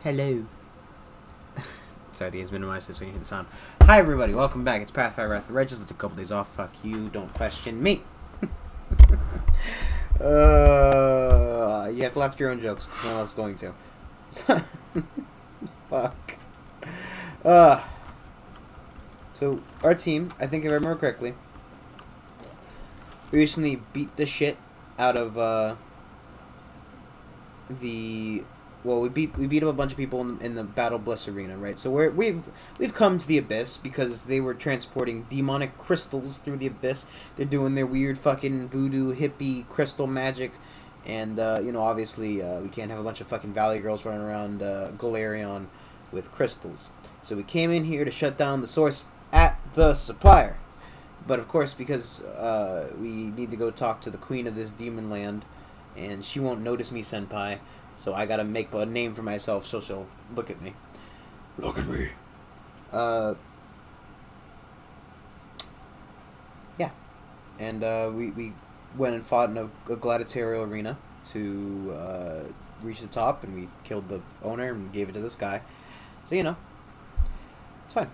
Hello. Sorry, the game's minimized this way you hear the sound. Hi everybody, welcome back. It's Pathfinder Wrath of the Regis. Let's a couple days off. Fuck you, don't question me. You have to laugh at your own jokes, because no one else is going to. Fuck. So, our team, I think if I remember correctly, recently beat the shit out of, we beat up a bunch of people in the Battle Bliss arena, right? So we've come to the Abyss because they were transporting demonic crystals through the Abyss. They're doing their weird fucking voodoo hippie crystal magic, and obviously we can't have a bunch of fucking Valley girls running around Galarion with crystals. So we came in here to shut down the source at the supplier. But of course, because we need to go talk to the queen of this demon land, and she won't notice me, senpai. So I gotta make a name for myself so she'll look at me. Look at me. Yeah. And we went and fought in a gladiatorial arena to reach the top, and we killed the owner and gave it to this guy. So, it's fine.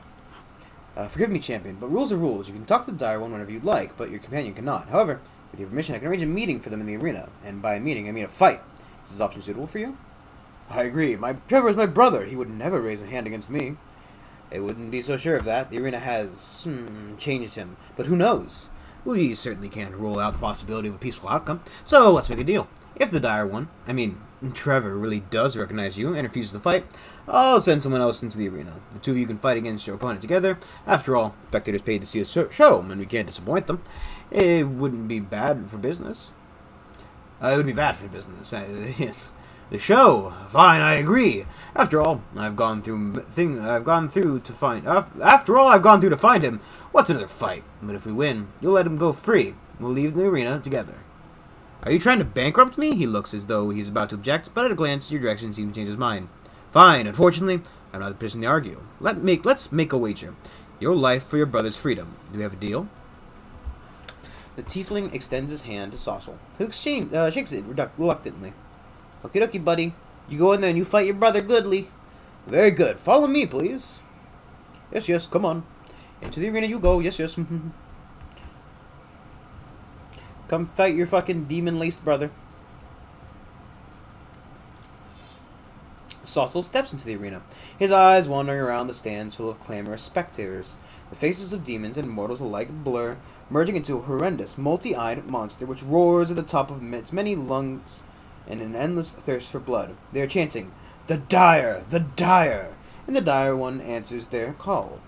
Forgive me, champion, but rules are rules. You can talk to the dire one whenever you'd like, but your companion cannot. However, with your permission, I can arrange a meeting for them in the arena. And by a meeting, I mean a fight. Is this option suitable for you? I agree. Trevor is my brother. He would never raise a hand against me. I wouldn't be so sure of that. The arena has changed him. But who knows? We certainly can't rule out the possibility of a peaceful outcome. So let's make a deal. If the dire one, Trevor, really does recognize you and refuses to fight, I'll send someone else into the arena. The two of you can fight against your opponent together. After all, spectators paid to see a show, and we can't disappoint them. It wouldn't be bad for business. It would be bad for business. The show. Fine, I agree. After all, I've gone through to find him. What's another fight? But if we win, you'll let him go free. We'll leave the arena together. Are you trying to bankrupt me? He looks as though he's about to object, but at a glance, your direction seems to change his mind. Fine. Unfortunately, I'm not the person to argue. Let's make a wager. Your life for your brother's freedom. Do we have a deal? The tiefling extends his hand to Saucel, who shakes it reluctantly. Okie dokie, buddy. You go in there and you fight your brother goodly. Very good. Follow me, please. Yes, come on. Into the arena you go. Yes. Come fight your fucking demon-laced brother. Saucel steps into the arena, his eyes wandering around the stands full of clamorous spectators. The faces of demons and mortals alike blur, merging into a horrendous, multi-eyed monster which roars at the top of its many lungs in an endless thirst for blood. They are chanting, "The Dire! The Dire!" And the Dire One answers their call.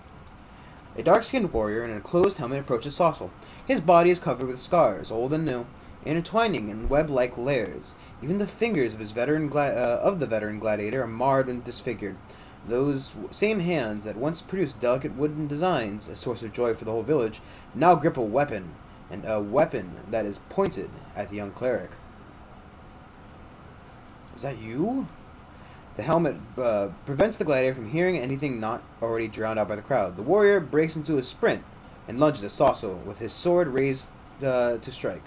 A dark-skinned warrior in a closed helmet approaches Saucel. His body is covered with scars, old and new, intertwining in web-like layers. Even the fingers of the veteran gladiator are marred and disfigured. Those same hands that once produced delicate wooden designs, a source of joy for the whole village, now grip a weapon, and a weapon that is pointed at the young cleric. Is that you? The helmet prevents the gladiator from hearing anything not already drowned out by the crowd. The warrior breaks into a sprint and lunges at Saucel with his sword raised to strike.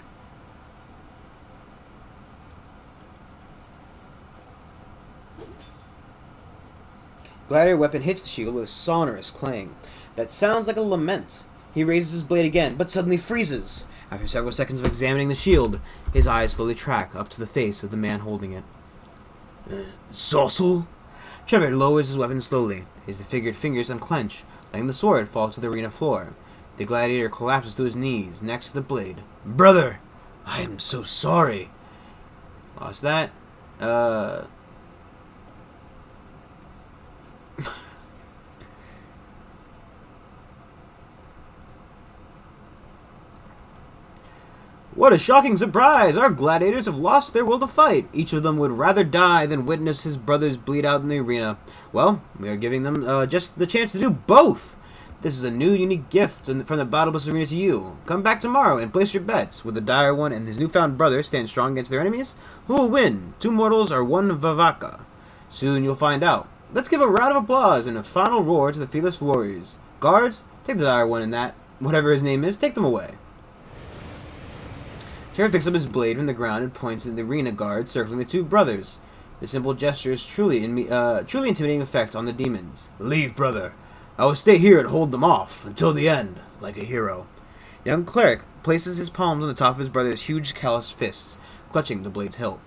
Gladiator weapon hits the shield with a sonorous clang that sounds like a lament. He raises his blade again, but suddenly freezes. After several seconds of examining the shield, his eyes slowly track up to the face of the man holding it. Saucel? Trevor lowers his weapon slowly. His disfigured fingers unclench, letting the sword fall to the arena floor. The gladiator collapses to his knees next to the blade. Brother! I am so sorry. Lost that. What a shocking surprise! Our gladiators have lost their will to fight. Each of them would rather die than witness his brothers bleed out in the arena. Well, we are giving them just the chance to do both. This is a new, unique gift from the Battle Bus Arena to you. Come back tomorrow and place your bets. Will the Dire One and his newfound brother stand strong against their enemies? Who will win? 2 mortals or 1 Vavaka? Soon you'll find out. Let's give a round of applause and a final roar to the fearless warriors. Guards, take the Dire One and that, whatever his name is, take them away. Trevor picks up his blade from the ground and points at the arena guard circling the 2 brothers. The simple gesture is truly intimidating effect on the demons. Leave, brother. I will stay here and hold them off until the end, like a hero. Young cleric places his palms on the top of his brother's huge calloused fists, clutching the blade's hilt.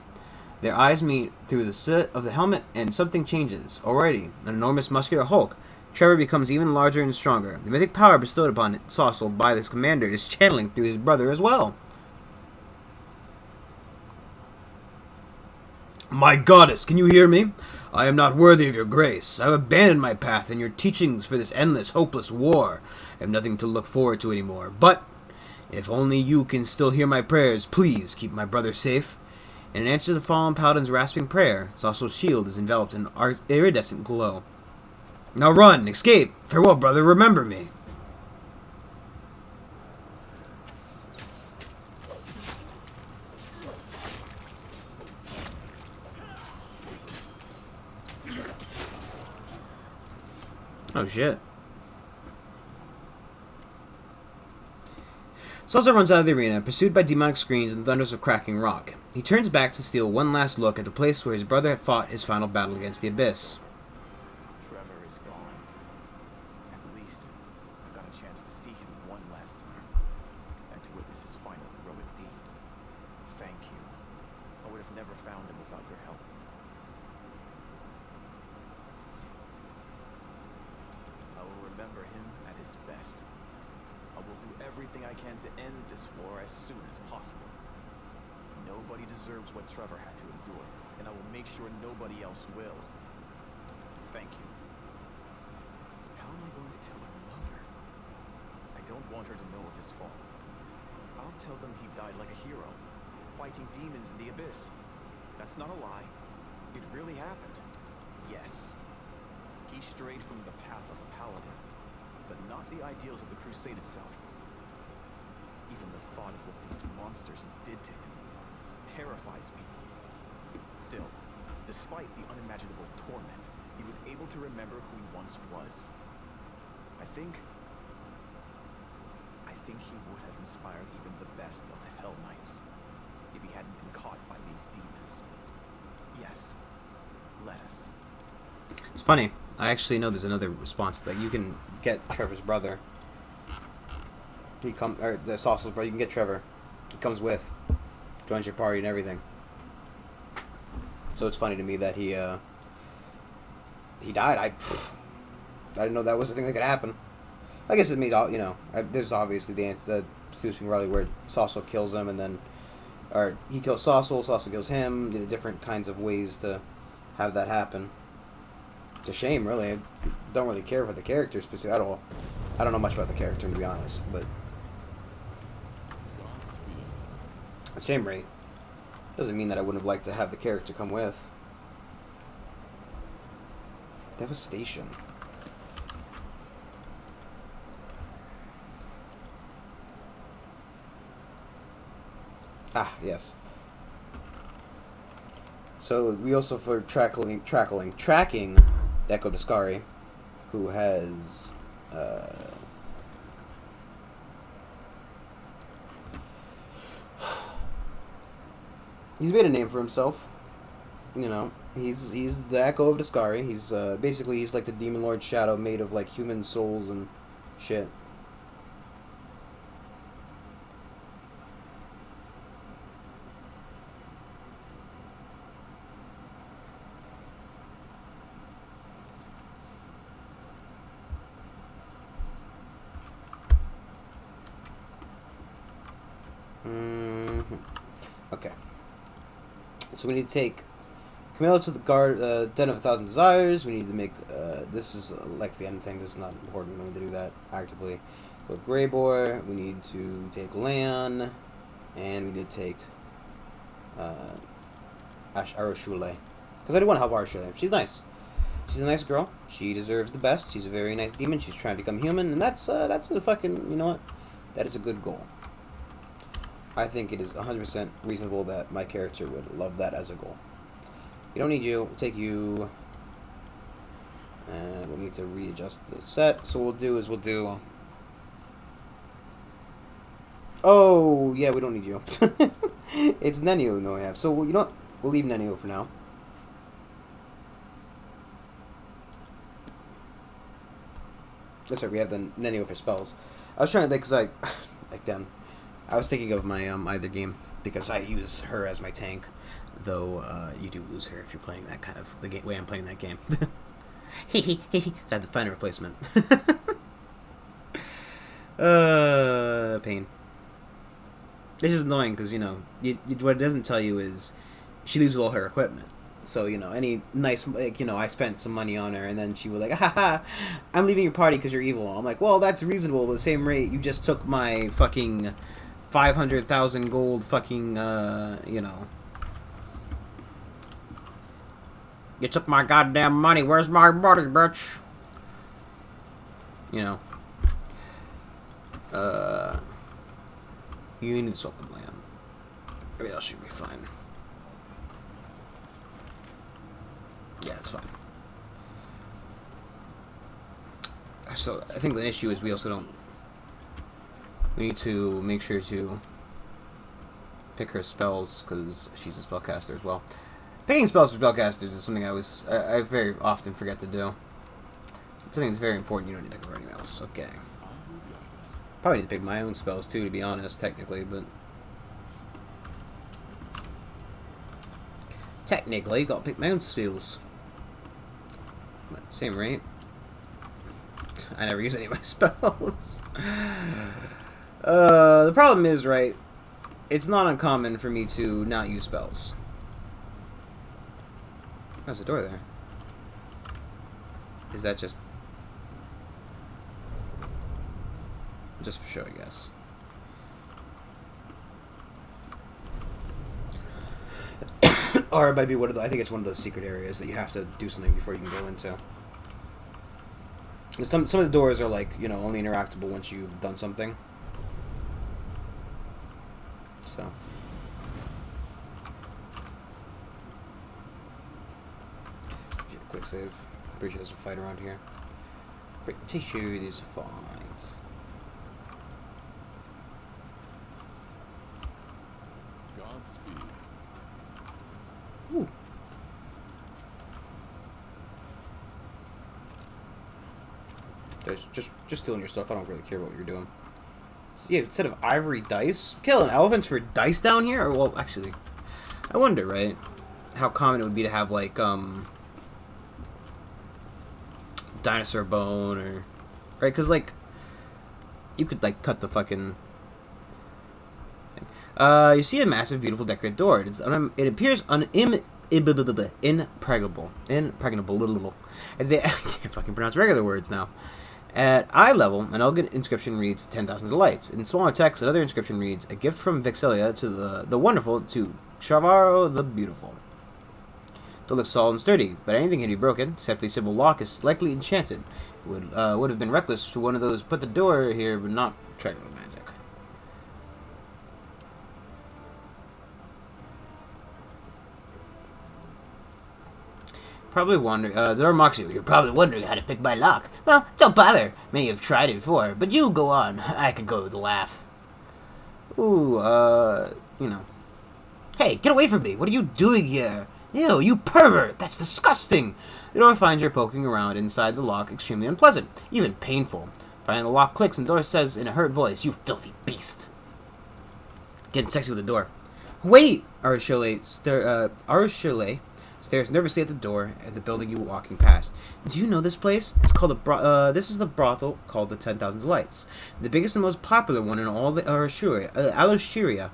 Their eyes meet through the soot of the helmet, and something changes. Already, an enormous muscular hulk, Trevor becomes even larger and stronger. The mythic power bestowed upon Saucel by this commander is channeling through his brother as well. My goddess, can you hear me? I am not worthy of your grace. I have abandoned my path and your teachings for this endless, hopeless war. I have nothing to look forward to anymore. But, if only you can still hear my prayers, please keep my brother safe. In answer to the fallen paladin's rasping prayer, Saucel's shield is enveloped in an iridescent glow. Now run, escape. Farewell, brother, remember me. Oh, shit. Saucel runs out of the arena, pursued by demonic screams and thunders of cracking rock. He turns back to steal one last look at the place where his brother had fought his final battle against the Abyss. Trevor is gone. At least, I got a chance to see him one last time, and to witness his final heroic deed. Thank you. I would have never found him without your help. I will remember him at his best. I will do everything I can to end this war as soon as possible. Nobody deserves what Trevor had to endure, and I will make sure nobody else will. Thank you. How am I going to tell her mother? I don't want her to know of his fall. I'll tell them he died like a hero, fighting demons in the Abyss. That's not a lie. It really happened. Yes. He strayed from the path of a paladin, but not the ideals of the crusade itself. Even the thought of what these monsters did to him terrifies me. Still, despite the unimaginable torment, he was able to remember who he once was. I think he would have inspired even the best of the Hell Knights if he hadn't been caught by these demons. Yes, let us. It's funny. I actually know there's another response that you can get Trevor's brother. Or the Saucel's brother. You can get Trevor. He comes with, joins your party and everything. So it's funny to me that he died. I didn't know that was a thing that could happen. I guess it made all, there's obviously the Susan Riley where Saucel kills him and then, or he kills Saucel, Saucel kills him. Different kinds of ways to have that happen. It's a shame, really. I don't really care for the character specifically at all. I don't know much about the character, to be honest, but at the same rate, doesn't mean that I wouldn't have liked to have the character come with. Devastation. Ah, yes. So we also for tracking Deco Discari, who has he's made a name for himself. He's the Echo of Discari. He's basically he's like the Demon Lord Shadow made of like human souls and shit. Okay. So we need to take Camilla to the Den of a Thousand Desires. We need to make, this is like the end thing. This is not important. We don't need to do that actively. Go with Greybore. We need to take Lan. And we need to take Arashule. Because I do want to help Arashule. She's nice. She's a nice girl. She deserves the best. She's a very nice demon. She's trying to become human. And that's a fucking, you know what? That is a good goal. I think it is 100% reasonable that my character would love that as a goal. We don't need you. We'll take you. And we'll need to readjust the set. So what we'll do is we'll do... Oh, yeah, we don't need you. It's Nenio we have. So, you know what? We'll leave Nenio for now. That's right. We have the Nenio for spells. I was trying to think because I, like then, I was thinking of my either game because I use her as my tank, though you do lose her if you're playing that kind of the way I'm playing that game. So I have to find a replacement. Pain. This is annoying because what it doesn't tell you is she loses all her equipment. So any nice I spent some money on her and then she was like, haha, I'm leaving your party because you're evil. I'm like, well, that's reasonable. At the same rate, you just took my fucking 500,000 gold fucking You took my goddamn money. Where's my money, bitch? You need salt and land. Everything else should be fine. Yeah, it's fine. So I think the issue is we also don't. We need to make sure to pick her spells because she's a spellcaster as well. Picking spells for spellcasters is something I very often forget to do. It's something that's very important. You don't need to pick for anything else. Okay. Probably need to pick my own spells too, to be honest, technically, but technically, gotta pick my own spells. Same rate. I never use any of my spells. The problem is, right, it's not uncommon for me to not use spells. There's a door there. Is that just for show, I guess? Or it might be one of the, I think it's one of those secret areas that you have to do something before you can go into. Some of the doors are like, only interactable once you've done something. So. Quick save. I'm pretty sure there's a fight around here. Pretty sure there's a fight. Godspeed. Ooh. There's just stealing your stuff. I don't really care what you're doing. So yeah, instead of ivory dice, killing elephants for dice down here. Or, well, actually, I wonder, right, how common it would be to have like dinosaur bone or right, because like you could like cut the fucking. You see a massive, beautiful, decorated door. It appears impregnable. Impregnable. I can't fucking pronounce regular words now. At eye level, an elegant inscription reads 10,000 delights. In smaller text, another inscription reads, a gift from Vixilia to the wonderful to Chavaro the beautiful. It looks solid and sturdy, but anything can be broken, except the simple lock is likely enchanted. It would have been reckless to one of those put the door here, but not tried with magic. Probably wondering, the door mocks you. You're probably wondering how to pick my lock. Well, don't bother. Many have tried it before, but you go on. I could go with a laugh. Ooh, Hey, get away from me. What are you doing here? Ew, you pervert. That's disgusting. The door finds you're poking around inside the lock extremely unpleasant, even painful. Finally, the lock clicks and the door says in a hurt voice, you filthy beast. Getting sexy with the door. Wait! Arachile stares nervously at the door at the building you were walking past. Do you know this place? It's called this is the brothel called the 10,000 Delights, the biggest and most popular one in all the Alushiria.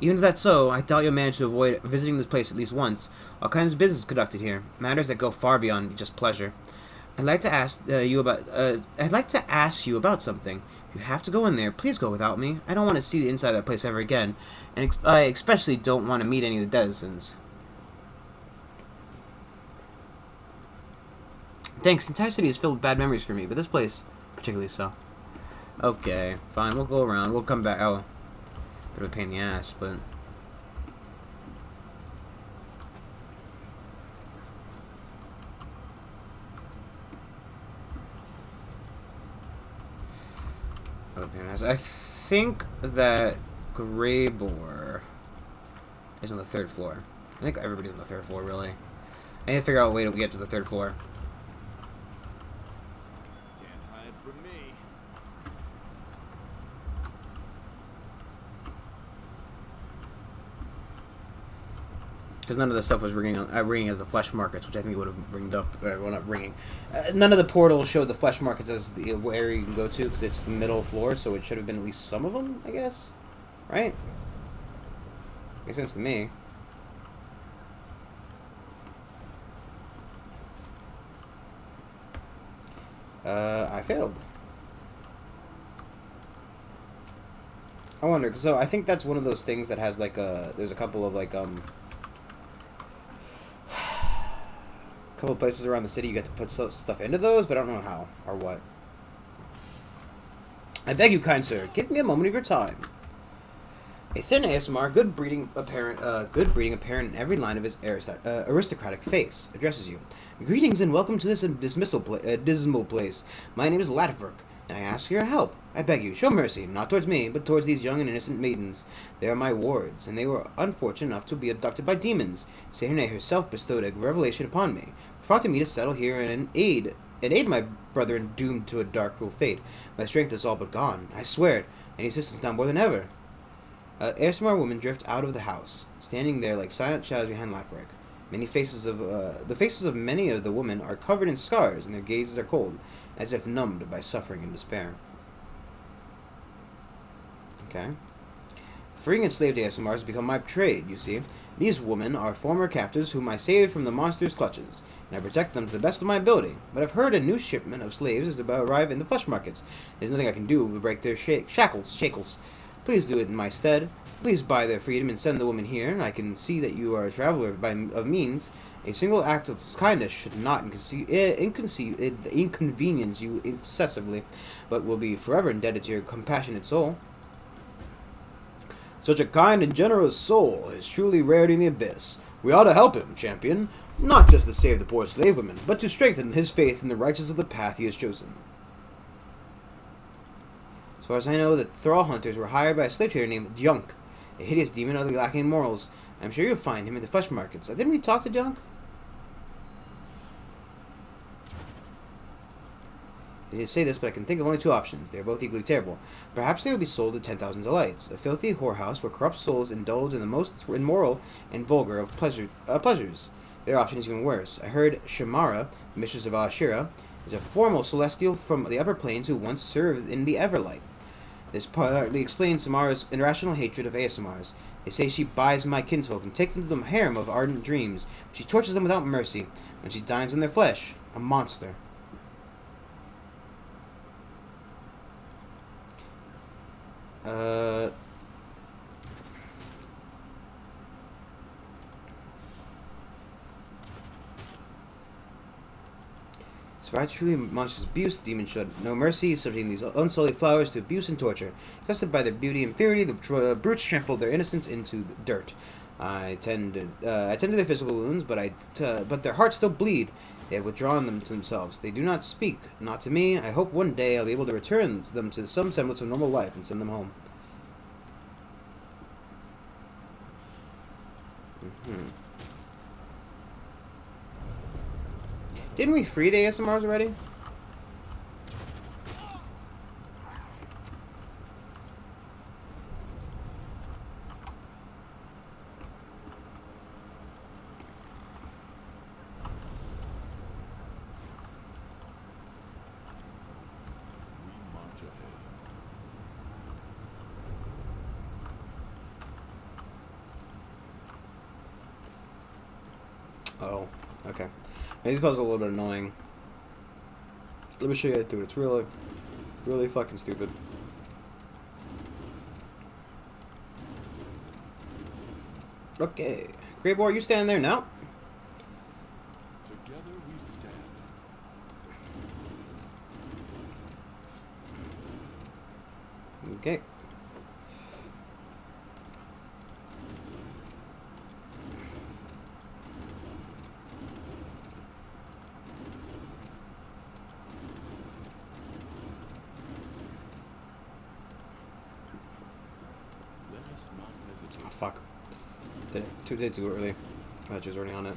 Even if that's so, I doubt you'll manage to avoid visiting this place at least once. All kinds of business conducted here, matters that go far beyond just pleasure. I'd like to ask you about something. If you have to go in there, please go without me. I don't want to see the inside of that place ever again, and I especially don't want to meet any of the denizens. Thanks. The entire city is filled with bad memories for me, but this place, particularly so. Okay, fine. We'll go around. We'll come back. Oh, bit of a pain in the ass, but. I think that Greybor It's on the 3rd floor. I think everybody's on the 3rd floor, really. I need to figure out a way to get to the 3rd floor. Can't hide from me. Because none of the stuff was ringing as the flesh markets, which I think would have ringed up. Well, not ringing. None of the portals showed the flesh markets as the where you can go to, because it's the middle floor, so it should have been at least some of them, I guess. Right? Makes sense to me. I failed. I wonder, so I think that's one of those things that has like there's a couple of like couple of places around the city you get to put stuff into those, but I don't know how or what. I beg you, kind sir, give me a moment of your time. A thin ASMR, good breeding apparent in every line of his aristocratic face, addresses you. Greetings and welcome to this dismal place. My name is Latiferk, and I ask your help. I beg you, show mercy, not towards me, but towards these young and innocent maidens. They are my wards, and they were unfortunate enough to be abducted by demons. Seherne herself bestowed a revelation upon me, prompting me to settle here and aid my brethren doomed to a dark, cruel fate. My strength is all but gone, I swear it. I need assistance now more than ever. ASMR woman drifts out of the house, standing there like silent shadows behind Lafrek. The faces of many of the women are covered in scars, and their gazes are cold, as if numbed by suffering and despair. Okay. Freeing enslaved ASMRs has become my trade, you see. These women are former captives whom I saved from the monster's clutches, and I protect them to the best of my ability. But I've heard a new shipment of slaves is about to arrive in the flesh markets. There's nothing I can do to break their shackles. Please do it in my stead. Please buy their freedom and send the woman here. I can see that you are a traveler of means. A single act of kindness should not inconvenience you excessively, but will be forever indebted to your compassionate soul. Such a kind and generous soul is truly rare in the abyss. We ought to help him, champion, not just to save the poor slave women, but to strengthen his faith in the righteousness of the path he has chosen. As far as I know, the thrall hunters were hired by a slave trader named Junk, a hideous demon utterly lacking in morals. I'm sure you'll find him in the flesh markets. Didn't we talk to Junk? I didn't say this, but I can think of only 2 options. They are both equally terrible. Perhaps they will be sold at 10,000 delights, a filthy whorehouse where corrupt souls indulge in the most immoral and vulgar of pleasures. Their option is even worse. I heard Shamara, the mistress of Alashira, is a formal celestial from the upper planes who once served in the Everlight. This partly explains Samara's irrational hatred of ASMRs. They say she buys my kinsfolk and takes them to the harem of ardent dreams. She tortures them without mercy. When she dines on their flesh, a monster. So I truly monstrous abuse, the demon showed no mercy, subjecting these unsullied flowers to abuse and torture. Tested by their beauty and purity, the brutes trampled their innocence into dirt. I tend to their physical wounds, but their hearts still bleed. They have withdrawn them to themselves. They do not speak, not to me. I hope one day I'll be able to return them to some semblance of normal life and send them home. Didn't we free the ASMRs already? Oh, okay. These puzzles are a little bit annoying. Let me show you how to do it. It's really, really fucking stupid. Okay. Great boy, you stand there now. Together we stand. Okay. Let us not hesitate. Oh, fuck. Did too early. I thought she was already on it.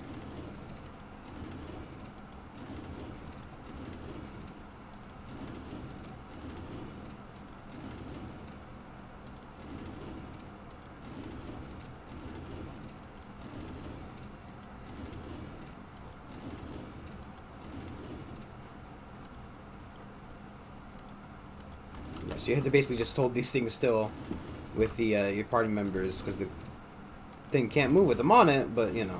Yeah, so you have to basically just hold these things still with the your party members because the thing can't move with them on it, but you know.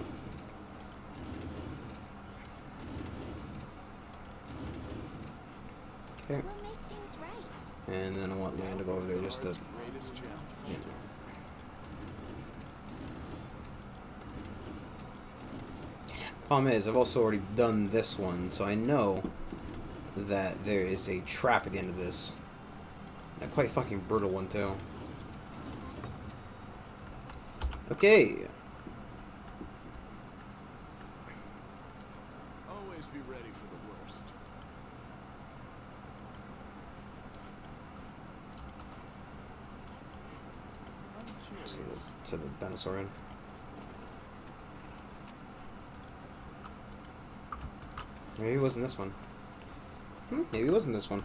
Okay. We'll make things right. And then I want Lan to go over there just to. Yeah. Problem is, I've also already done this one, so I know that there is a trap at the end of this. And a quite fucking brutal one, too. Okay. Always be ready for the worst. To the Venusaurian. Maybe it wasn't this one. Maybe it wasn't this one.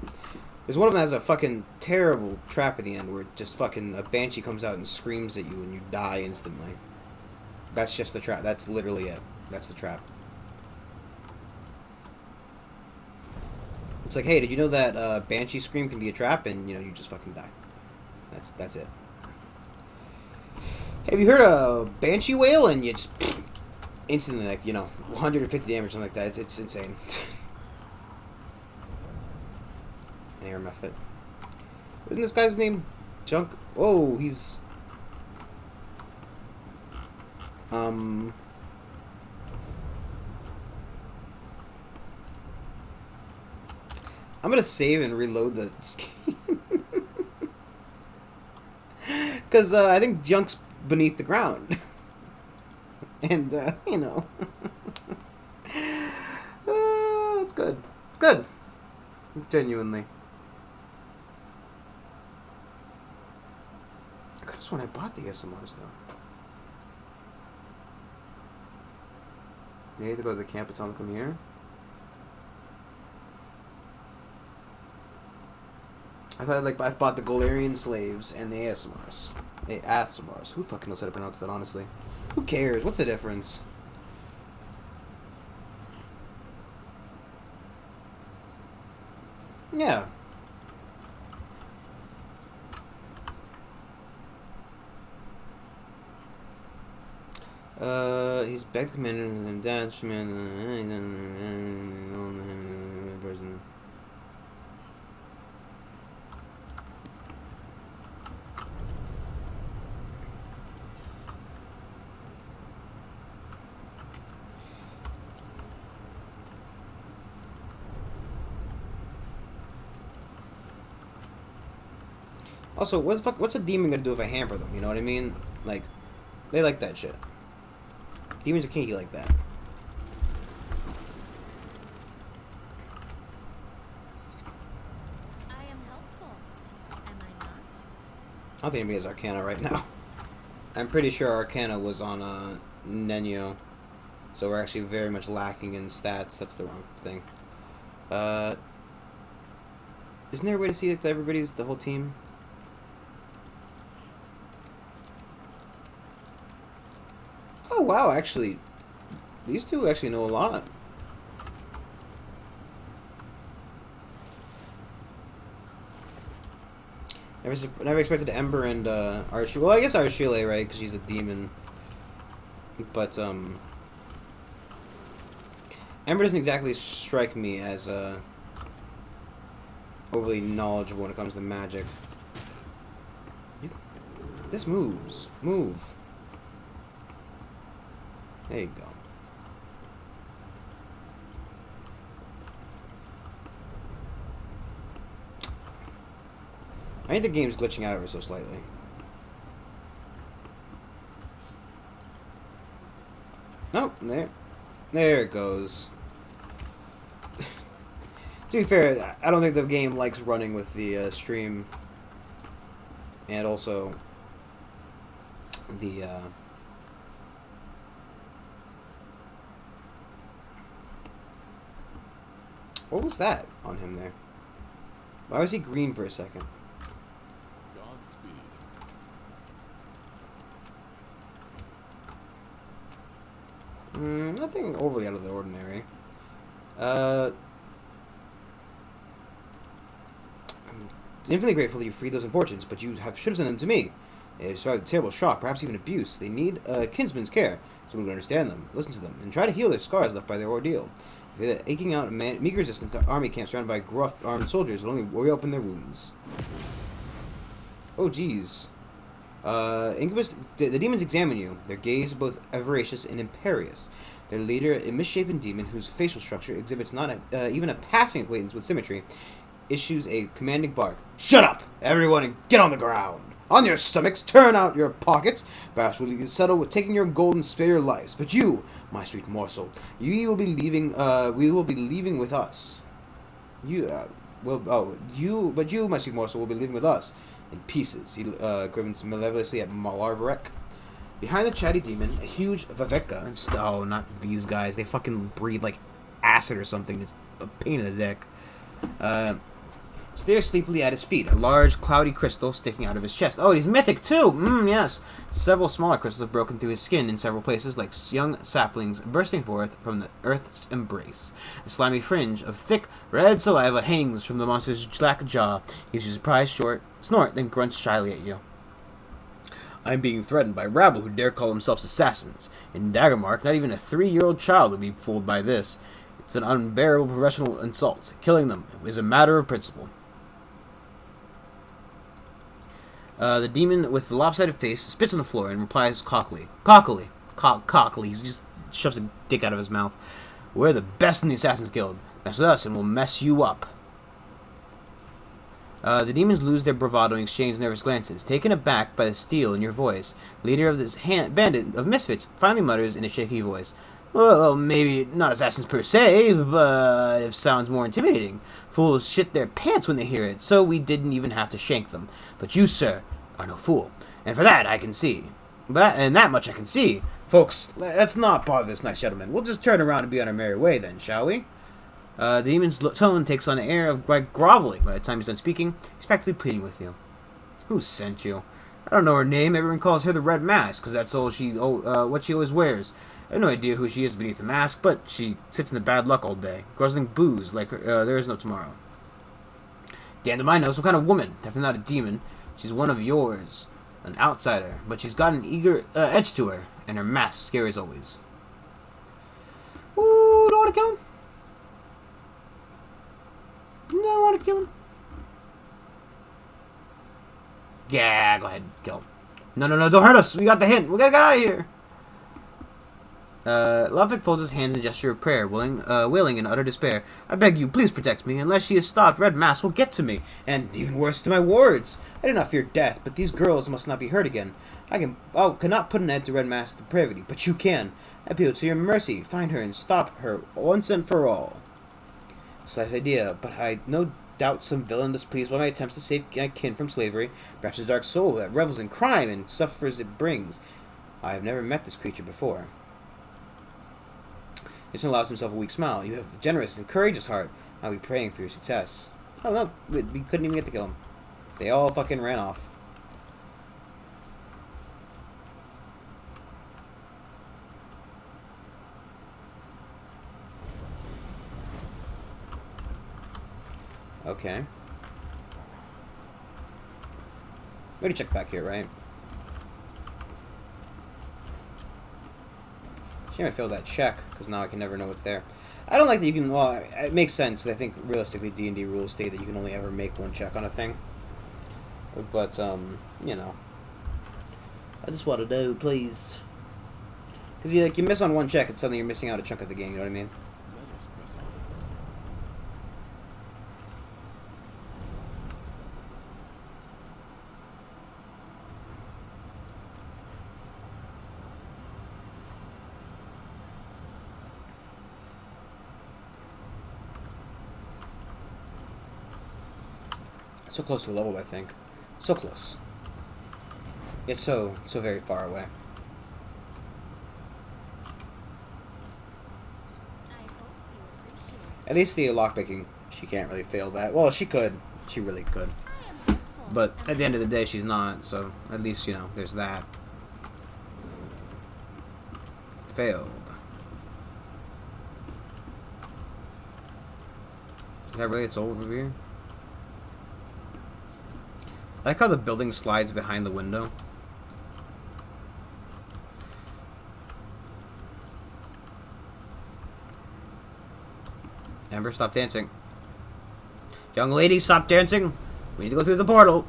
There's one of them that has a fucking terrible trap at the end where just fucking a banshee comes out and screams at you and you die instantly. That's just the trap. That's literally it. That's the trap. It's like, hey, did you know that banshee scream can be a trap? And, you know, you just fucking die. That's it. Have you heard a banshee wail? And you just instantly, like, you know, 150 damage, something like that. It's insane. Air method. Isn't this guy's name Junk? Oh, he's I'm gonna save and reload the scheme. Because I think Junk's beneath the ground. And, you know. It's good. It's good. Genuinely. I could have sworn I bought the SMRs, though. You have to go to the camp, it's on the come here. I thought I bought the Galarian slaves and the ASMRs. ASMRs. Who fucking knows how to pronounce that, honestly? Who cares? What's the difference? Yeah. He's back to commander and dance man. Also, what's a demon gonna do if I hamper them? You know what I mean? Like, they like that shit. Demons are kinky like that. I am helpful. Am I not? I don't think anybody has Arcana right now. I'm pretty sure Arcana was on Nenyo. So we're actually very much lacking in stats. That's the wrong thing. Isn't there a way to see that everybody's the whole team? Oh wow, actually, these two actually know a lot. Never expected Ember and Arshile. Well, I guess Arshile, right? Because she's a demon. But Ember doesn't exactly strike me as overly knowledgeable when it comes to magic. This moves. Move. There you go. I think the game's glitching out ever so slightly. Oh, there it goes. To be fair, I don't think the game likes running with the stream, and also the What was that on him there? Why was he green for a second? Godspeed. Nothing overly out of the ordinary. I'm infinitely grateful that you freed those unfortunates, but you should have sent them to me. They survived a terrible shock, perhaps even abuse. They need a kinsman's care, someone who can understand them, listen to them, and try to heal their scars left by their ordeal. If they're aching out meek resistance to army camps surrounded by gruff armed soldiers will only reopen their wounds. Oh, jeez. Incubus, the demons examine you. Their gaze is both voracious and imperious. Their leader, a misshapen demon whose facial structure exhibits not even a passing acquaintance with symmetry, issues a commanding bark. Shut up, everyone, and get on the ground. On your stomachs, turn out your pockets. Perhaps we'll settle with taking your gold and spare your lives. But you, my sweet morsel, you will be leaving. We will be leaving with us. You, but you, my sweet morsel, will be leaving with us in pieces. He grins malevolently at Malarvarek. Behind the chatty demon, a huge Viveka. Oh, not these guys. They fucking breathe like acid or something. It's a pain in the dick. Stares sleepily at his feet, a large, cloudy crystal sticking out of his chest. Oh, he's mythic, too! Yes. Several smaller crystals have broken through his skin in several places, like young saplings bursting forth from the earth's embrace. A slimy fringe of thick, red saliva hangs from the monster's black jaw. He gives you a surprised short snort, then grunts shyly at you. I'm being threatened by rabble who dare call themselves assassins. In Daggermark, not even a 3-year-old child would be fooled by this. It's an unbearable professional insult. Killing them is a matter of principle. The demon with the lopsided face spits on the floor and replies cockily. Cockily. He just shoves a dick out of his mouth. We're the best in the Assassin's Guild. Mess with us and we'll mess you up. The demons lose their bravado and exchange nervous glances. Taken aback by the steel in your voice, leader of this bandit of misfits finally mutters in a shaky voice. Well, maybe not assassins per se, but it sounds more intimidating. Fools shit their pants when they hear it, so we didn't even have to shank them. But you, sir, are no fool. And for that I can see. And that much I can see. Folks, let's not bother this nice gentleman. We'll just turn around and be on our merry way then, shall we? The demon's tone takes on an air of groveling. By the time he's done speaking, he's practically pleading with you. Who sent you? I don't know her name. Everyone calls her the Red Mask, because that's all what she always wears. I have no idea who she is beneath the mask, but she sits in the bad luck all day, guzzling booze like there is no tomorrow. Damned if I know, some kind of woman. Definitely not a demon. She's one of yours, an outsider, but she's got an eager edge to her, and her mask scary as always. Ooh, don't want to kill him? No, I want to kill him. Yeah, go ahead, kill him. No, don't hurt us. We got the hint. We gotta get out of here. Ludwig folds his hands in a gesture of prayer, wailing in utter despair. I beg you, please protect me. Unless she is stopped, Red Mask will get to me, and even worse, to my wards. I do not fear death, but these girls must not be hurt again. I cannot put an end to Red Mask's depravity, but you can. I appeal to your mercy. Find her and stop her once and for all. Slight idea, but I no doubt some villain displeased by my attempts to save my kin from slavery, perhaps a dark soul that revels in crime and suffers it brings. I have never met this creature before. Jason allows himself a weak smile. You have a generous and courageous heart. I'll be praying for your success. Oh no, we couldn't even get to kill him. They all fucking ran off. Okay. We already checked back here, right? Shame I failed that check, because now I can never know what's there. I don't like that you can, well, it makes sense, I think realistically D&D rules state that you can only ever make one check on a thing. But, you know. I just want to know, please. Because you miss on one check, it's suddenly you're missing out a chunk of the game, you know what I mean? Let us press on. So close to the level, I think. So close. Yet so very far away. I hope you appreciate At least the lockpicking, she can't really fail that. Well, she could. She really could. I am hopeful. But Am at the I end of the not? day, she's not. So at least, you know, there's that. Failed. Is that really its over here? I like how the building slides behind the window. Amber, stop dancing. Young lady, stop dancing. We need to go through the portal.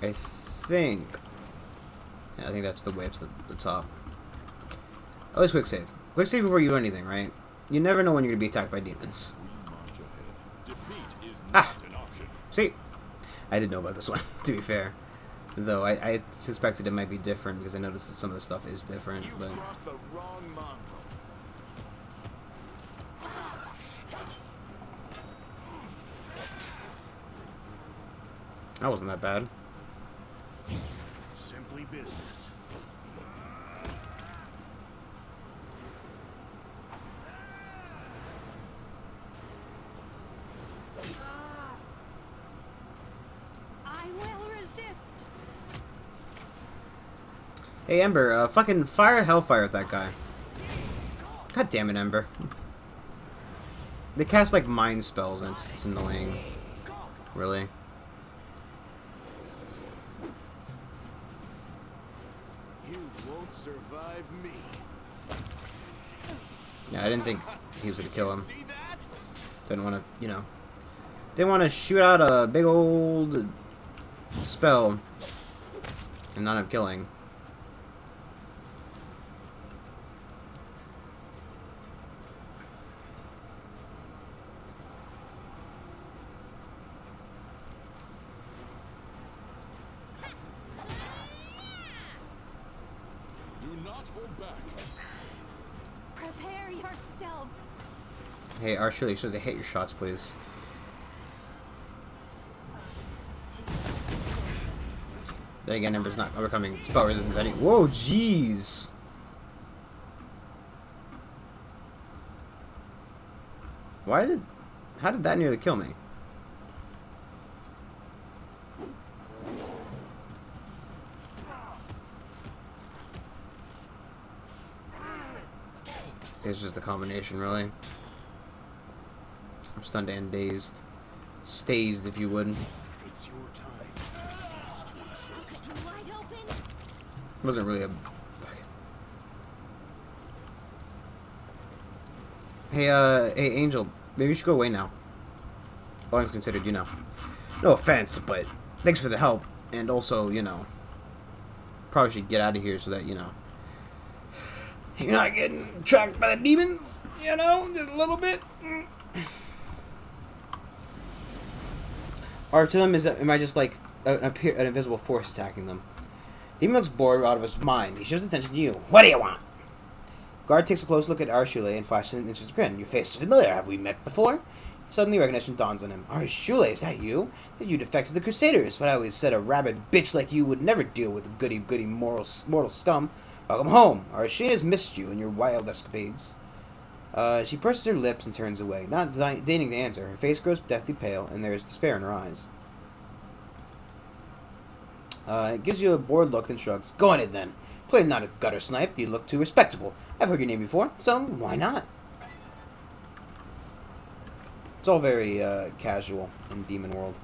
I think... Yeah, I think that's the way to the top. Always quick save. Quick save before you do anything, right? You never know when you're going to be attacked by demons. We march ahead. Defeat is Ah. not an option. See? I didn't know about this one, to be fair. Though I suspected it might be different because I noticed that some of the stuff is different. You But crossed the wrong mongrel. that wasn't that bad. Simply business. I will resist. Hey, Ember, fucking fire hellfire at that guy. God damn it, Ember. They cast, like, mind spells, and it's annoying. Really? You won't survive me. Yeah, I didn't think he was gonna kill him. See that? Didn't want to, you know. Didn't want to shoot out a big old spell and not have killing. Do not hold back. Prepare yourself. Hey, Archer, you should hit your shots, please. Then again, Ember's not overcoming spell resistance any. Whoa, jeez. How did that nearly kill me? It's just a combination, really. I'm stunned and dazed. Stazed, if you would. It's your time. Wide open. Wasn't really a... Hey, hey, Angel. Maybe you should go away now. All things considered, you know. No offense, but thanks for the help. And also, you know, probably should get out of here so that, you know, you're not getting tracked by the demons, you know, just a little bit. Or to them, am I just like an invisible force attacking them? Demon looks bored out of his mind. He shows attention to you. What do you want? Guard takes a close look at Arshule and flashes an interested grin. Your face is familiar. Have we met before? Suddenly recognition dawns on him. Arshule, is that you? Did you defect to the Crusaders? But I always said a rabid bitch like you would never deal with goody-goody mortal scum. Welcome home. Arshule has missed you and your wild escapades. She purses her lips and turns away, not deigning to answer. Her face grows deathly pale, and there is despair in her eyes. It gives you a bored look, then shrugs. Go on in, then. Clearly not a gutter snipe. You look too respectable. I've heard your name before, so why not? It's all very casual in Demon World.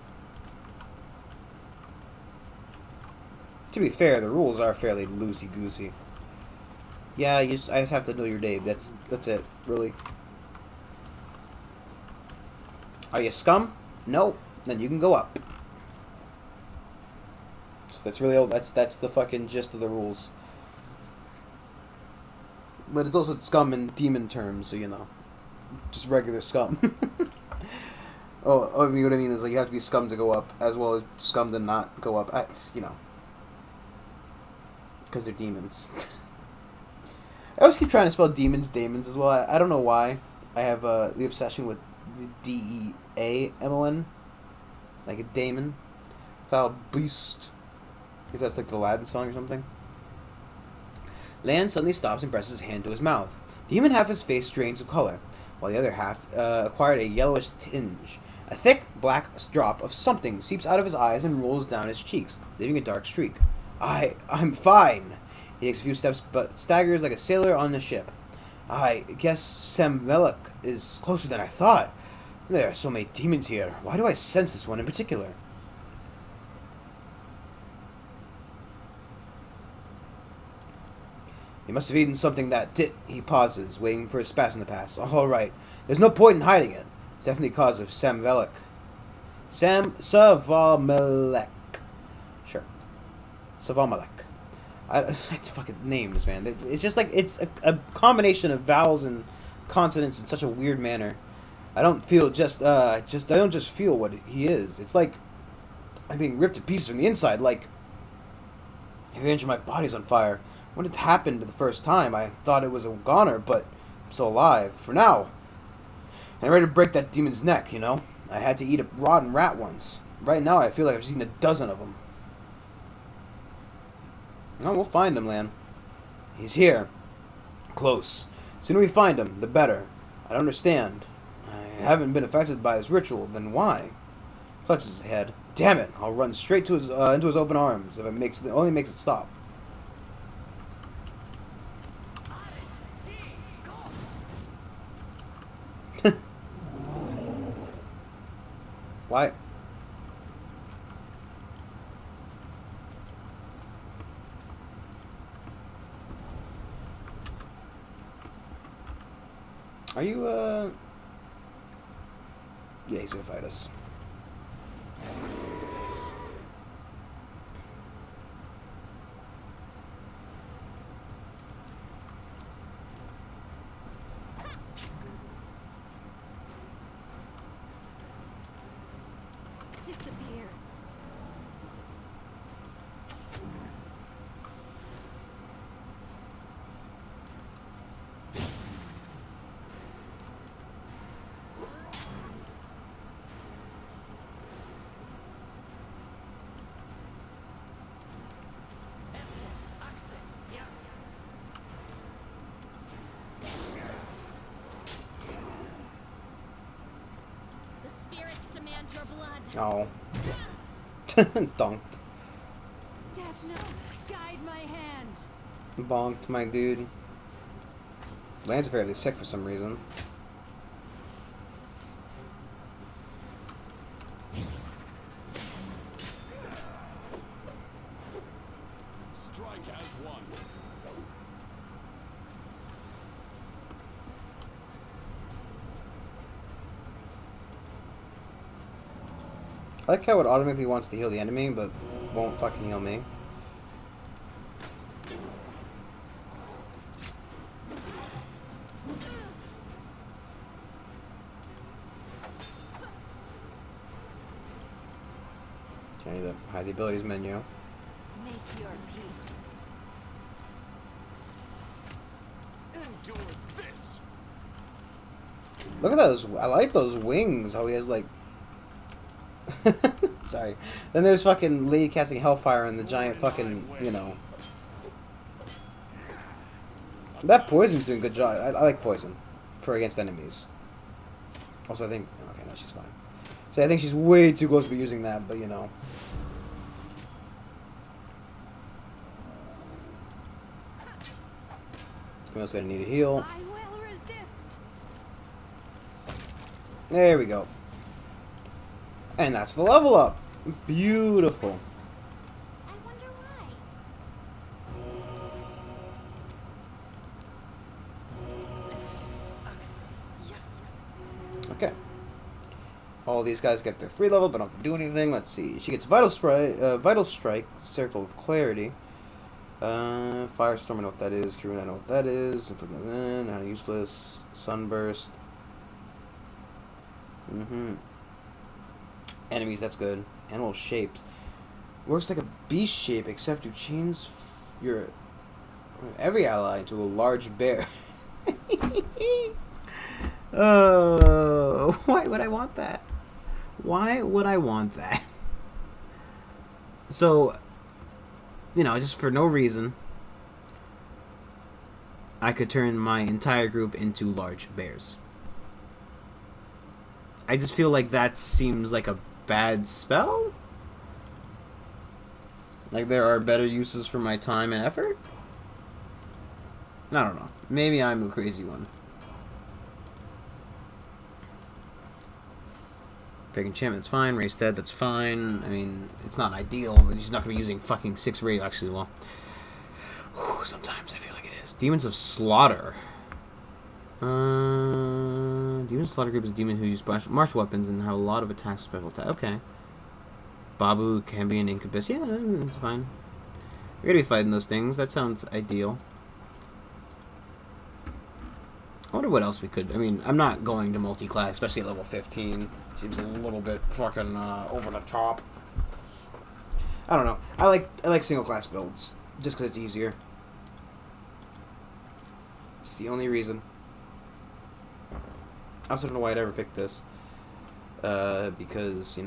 To be fair, the rules are fairly loosey-goosey. Yeah, I just have to know your name. That's it, really. Are you scum? No. Then you can go up. So that's really all. That's the fucking gist of the rules. But it's also scum in demon terms, so you know, just regular scum. I mean, what I mean is like you have to be scum to go up, as well as scum to not go up. You know, because they're demons. I always keep trying to spell demons as well. I don't know why. I have the obsession with the DEAMON, like a daemon. Foul beast. If that's like the Aladdin song or something. Lan suddenly stops and presses his hand to his mouth. The human half of his face drains of color, while the other half acquired a yellowish tinge. A thick, black drop of something seeps out of his eyes and rolls down his cheeks, leaving a dark streak. I'm fine. He takes a few steps, but staggers like a sailor on a ship. I guess Samvelok is closer than I thought. There are so many demons here. Why do I sense this one in particular? He must have eaten something that did. He pauses, waiting for his spasm to pass. All right. There's no point in hiding it. It's definitely a cause of Samvelok. Savamalek. Sure. Savamalek. It's fucking names, man. It's just like, it's a combination of vowels and consonants in such a weird manner. I don't feel I don't just feel what he is. It's like I'm being ripped to pieces from the inside, like every inch of my body's on fire. When it happened the first time, I thought it was a goner, but I'm still alive. For now. I'm ready to break that demon's neck, you know? I had to eat a rotten rat once. Right now, I feel like I've just eaten a dozen of them. Oh, we'll find him, Lan. He's here. Close. The sooner we find him, the better. I don't understand. I haven't been affected by this ritual, then why? Clutches his head. Damn it! I'll run straight to his into his open arms if it only makes it stop. Why? Are you, Yeah, he's gonna fight us. Disappear. The spirits demand your blood. Oh. Donked. Desno, guide my hand. Bonked, my dude. Lan's apparently sick for some reason. Strike as one. I like how it automatically wants to heal the enemy, but won't fucking heal me. Okay, I need to hide the abilities menu. Make your peace. Endure this. Look at those. I like those wings. How he has like. Sorry. Then there's fucking Lady casting Hellfire and the giant fucking, you know. That Poison's doing a good job. I like Poison for against enemies. Also, I think. Okay, no, she's fine. So I think she's way too close to be using that, but you know. We also gonna need a heal. I will resist. There we go. And that's the level up. Beautiful. I wonder why. Okay. All these guys get their free level, but don't have to do anything. Let's see. She gets Vital Strike, Circle of Clarity. Firestorm, I know what that is. Kiruna, I know what that is. Now useless. Sunburst. Enemies, that's good. Animal shapes. Works like a beast shape, except to change your every ally into a large bear. Oh, why would I want that? Why would I want that? So, just for no reason, I could turn my entire group into large bears. I just feel like that seems like a bad spell. Like there are better uses for my time and effort? I don't know. Maybe I'm the crazy one. Pick enchantment's fine. Race dead, that's fine. I mean, it's not ideal, but he's not going to be using fucking 6 rate. Actually, well, sometimes I feel like it is. Demons of Slaughter. Demon of Slaughter group is a demon who use martial weapons and have a lot of attacks, special attack. Okay. Babu can be an incubus. Yeah, it's fine. We're going to be fighting those things. That sounds ideal. I wonder what else we could... I mean, I'm not going to multi-class, especially at level 15. Seems a little bit fucking over the top. I don't know. I like single-class builds, just because it's easier. It's the only reason. I also don't know why I'd ever picked this. Because,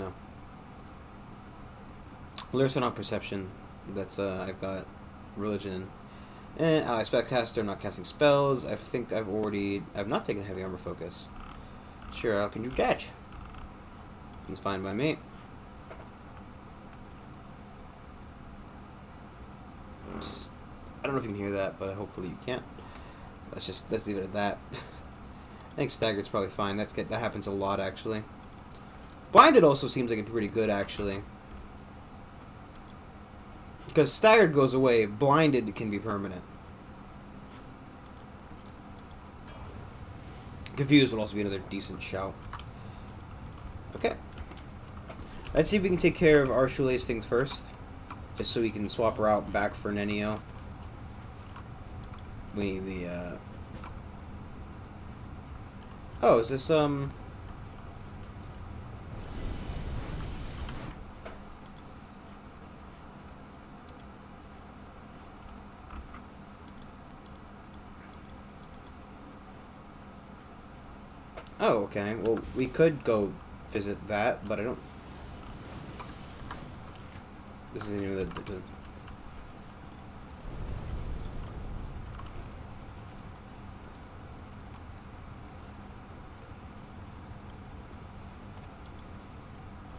Lyrics are not perception. That's, I've got religion. And I spellcaster, not casting spells. I think I've not taken heavy armor focus. Sure, how can you catch? It's fine by me. I don't know if you can hear that, but hopefully you can't. Let's leave it at that. I think staggered's probably fine. That happens a lot actually. Blinded also seems like it'd be pretty good actually. Because staggered goes away, blinded can be permanent. Confused would also be another decent shout. Okay. Let's see if we can take care of our shoelace things first. Just so we can swap her out back for Nenio. We need the, Oh, is this, Oh, okay. Well, we could go visit that, but I don't... This isn't even the...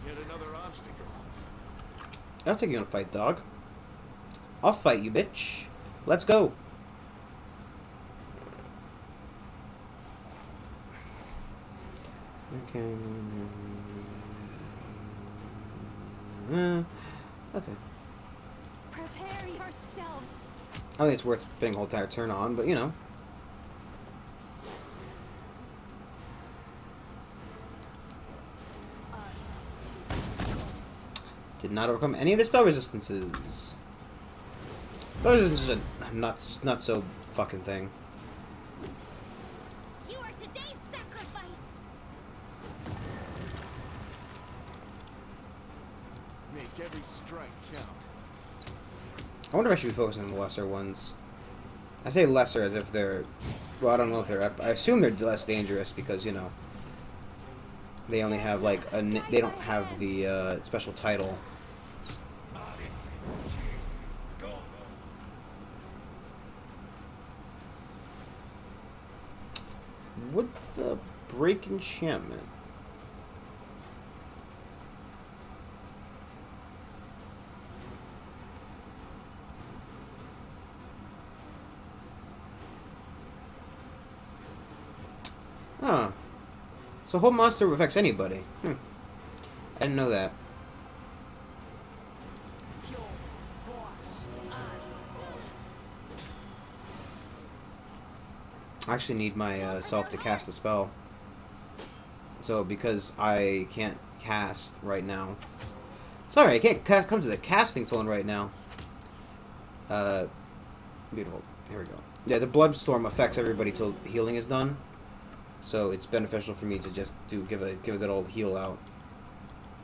Yet another obstacle. I don't think you're gonna fight, dog. I'll fight you, bitch. Let's go. Okay. Okay. Prepare yourself. I think it's worth spending a whole entire turn on, but Did not overcome any of the spell resistances. Spell resistance is a not so fucking thing. You are today's sacrifice. Make every strike count. I wonder if I should be focusing on the lesser ones. I say lesser as if they're... Well, I don't know if they're... I assume they're less dangerous because, they only have, like, they don't have the, special title. What's the break enchantment? Huh. So whole monster affects anybody. I didn't know that. I actually need my self to cast the spell. So because I can't cast right now. Sorry, I can't come to the casting phone right now. Beautiful. Here we go. Yeah, the Bloodstorm affects everybody till healing is done. So it's beneficial for me to just give a good old heal out.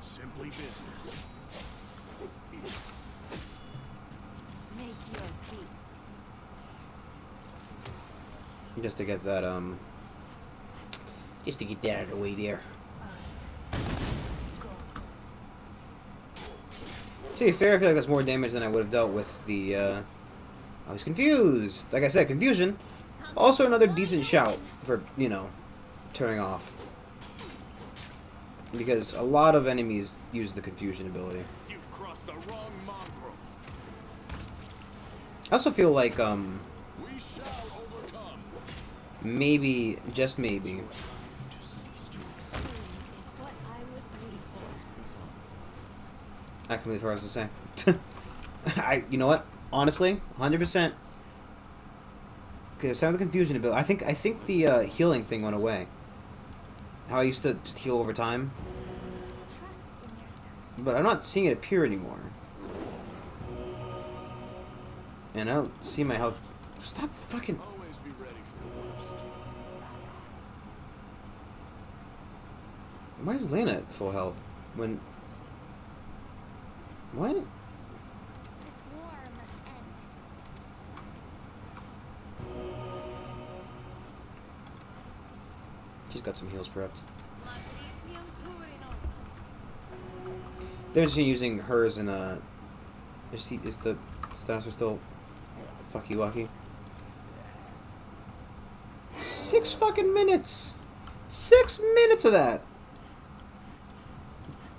Simply business. Make your peace. Just to get that just to get that out of the way there. To be fair, I feel like that's more damage than I would have dealt with the, I was confused. Like I said, confusion. Also another decent shout for, you know, turning off. Because a lot of enemies use the confusion ability. You've crossed the wrong mongrel. I also feel like, We shall overcome. maybe, just maybe, Is what I was waiting for. I can believe what I was to say. You know what? Honestly, 100%. Okay, some of the confusion ability. I think the healing thing went away. How I used to just heal over time, Trust in yourself. but I'm not seeing it appear anymore. And I don't see my health. Stop fucking. Always be ready for the worst. Why is Lena at full health when? What? This war must end. She's got some heals, perhaps. They're just using hers in a. Is the stats are still fucky wucky? 6 fucking minutes. 6 minutes of that.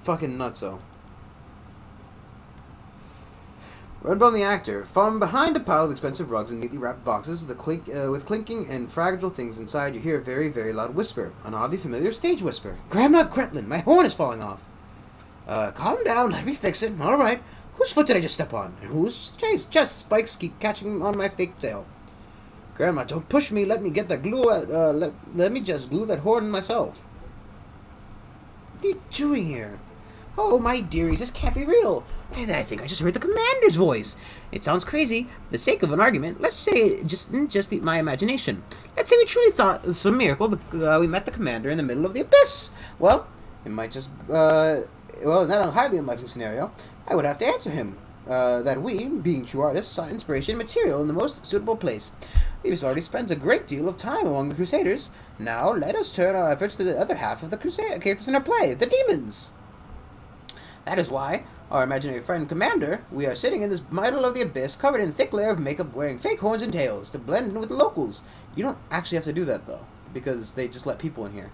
Fucking nutso. Redbone the actor. From behind a pile of expensive rugs and neatly wrapped boxes, with clinking and fragile things inside, you hear a very, very loud whisper. An oddly familiar stage whisper. Grandma Gretlin, my horn is falling off. Calm down, let me fix it. Alright. Whose foot did I just step on? And whose chase? Just spikes keep catching on my fake tail. Grandma, don't push me. Let me get the glue. Let me just glue that horn myself. What are you doing here? Oh, my dearies, this can't be real. I think I just heard the commander's voice. It sounds crazy. For the sake of an argument, let's say just my imagination. Let's say we truly thought it was a miracle we met the commander in the middle of the abyss. Well, it might just, well, in that highly unlikely scenario, I would have to answer him. That we, being true artists, sought inspiration and material in the most suitable place. We've already spent a great deal of time among the Crusaders. Now let us turn our efforts to the other half of the characters in our play, the demons. That is why, our imaginary friend Commander, we are sitting in this middle of the abyss, covered in a thick layer of makeup, wearing fake horns and tails, to blend in with the locals. You don't actually have to do that, though, because they just let people in here.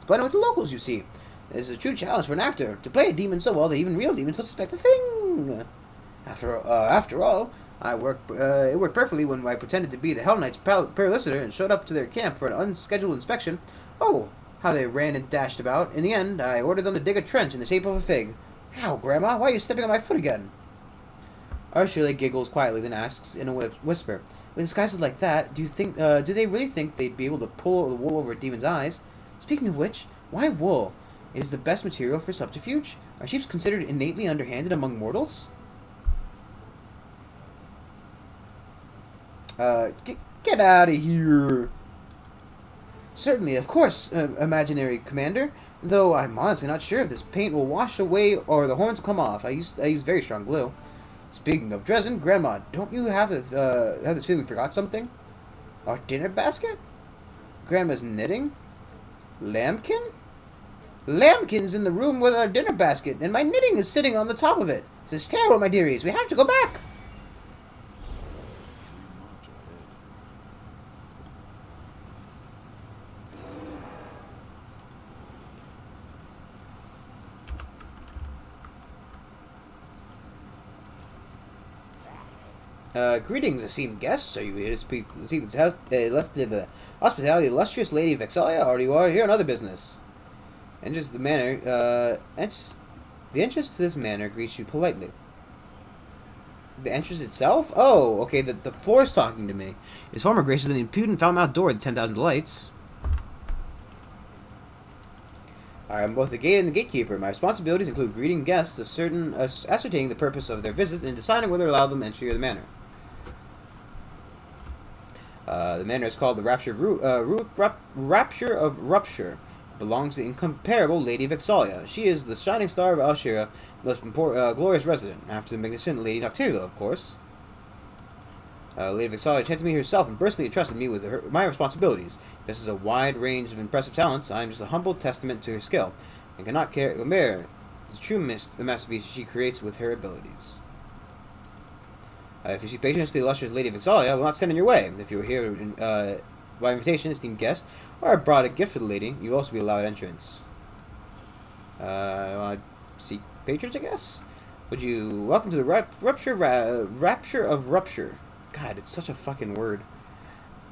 To blend in with the locals, you see. It is a true challenge for an actor, to play a demon so well that even real demons don't suspect a thing. After all, it worked perfectly when I pretended to be the Hell Knight's paralysiter and showed up to their camp for an unscheduled inspection. Oh, how they ran and dashed about. In the end, I ordered them to dig a trench in the shape of a fig. How, Grandma? Why are you stepping on my foot again? Ursula giggles quietly, then asks in a whisper, "With disguises like that, do they really think they'd be able to pull the wool over a demon's eyes? Speaking of which, why wool? It is the best material for subterfuge. Are sheep considered innately underhanded among mortals?" Get out of here. Certainly, of course, imaginary commander. Though I'm honestly not sure if this paint will wash away or the horns will come off. I use very strong glue. Speaking of Dresden, Grandma, don't you have this feeling we forgot something? Our dinner basket? Grandma's knitting? Lambkin? Lambkin's in the room with our dinner basket, and my knitting is sitting on the top of it. This is terrible, my dearies. We have to go back. Greetings, esteemed guests. Are you here to see this house? Left the hospitality, illustrious Lady Vexalia, or you are here on other business? Enters the manor. The entrance to this manor greets you politely. The entrance itself? Oh, okay. The floor is talking to me. His former graces the impudent foul-mouthed door of the 10,000 Delights. I am both the gate and the gatekeeper. My responsibilities include greeting guests, ascertaining the purpose of their visit, and deciding whether to allow them entry of the manor. The manor is called the Rapture of Rupture. It belongs to the incomparable Lady Vexalia. She is the shining star of Alshira, the most glorious resident, after the magnificent Lady Noctila, of course. Lady Vexalia enchanted me herself and personally entrusted me with my responsibilities. This is a wide range of impressive talents. I am just a humble testament to her skill, and cannot compare the true masterpiece she creates with her abilities. If you seek patience, the illustrious Lady Vixalia will not stand in your way. If you are here by invitation, esteemed guest, or I brought a gift for the lady, you will also be allowed entrance. Seek patrons, I guess? Would you welcome to the rapture of rupture? God, it's such a fucking word.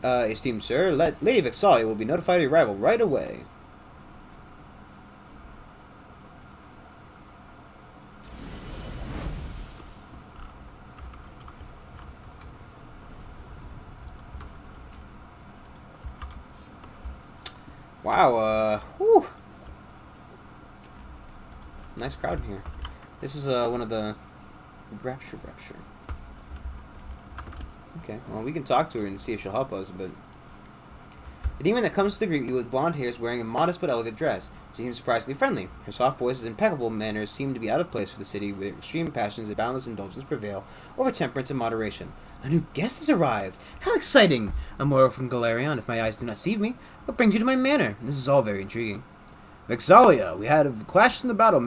Esteemed sir, Lady Vixalia will be notified of your arrival right away. Wow, whew. Nice crowd in here. This is, one of the Rapture. Okay, well, we can talk to her and see if she'll help us, but... The demon that comes to greet you with blonde hair is wearing a modest but elegant dress. She seems surprisingly friendly. Her soft voice and impeccable manners seem to be out of place for the city where extreme passions and boundless indulgence prevail over temperance and moderation. A new guest has arrived! How exciting! A mortal from Galarion, if my eyes do not deceive me. What brings you to my manor? This is all very intriguing. Vixalia, we've clashed in battle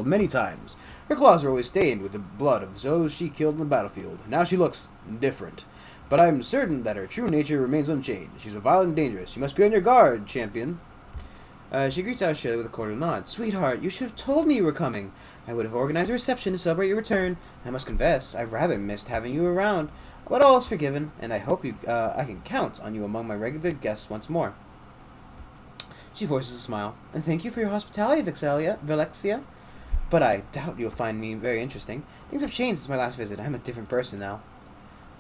many times. Her claws are always stained with the blood of those she killed in the battlefield. Now she looks different. But I am certain that her true nature remains unchanged. She's violent and dangerous. You must be on your guard, champion. She greets out Shelley with a cordial nod. Sweetheart, you should have told me you were coming. I would have organized a reception to celebrate your return. I must confess, I rather missed having you around. But all is forgiven, and I hope I can count on you among my regular guests once more. She forces a smile. And thank you for your hospitality, Velexia. But I doubt you'll find me very interesting. Things have changed since my last visit. I am a different person now.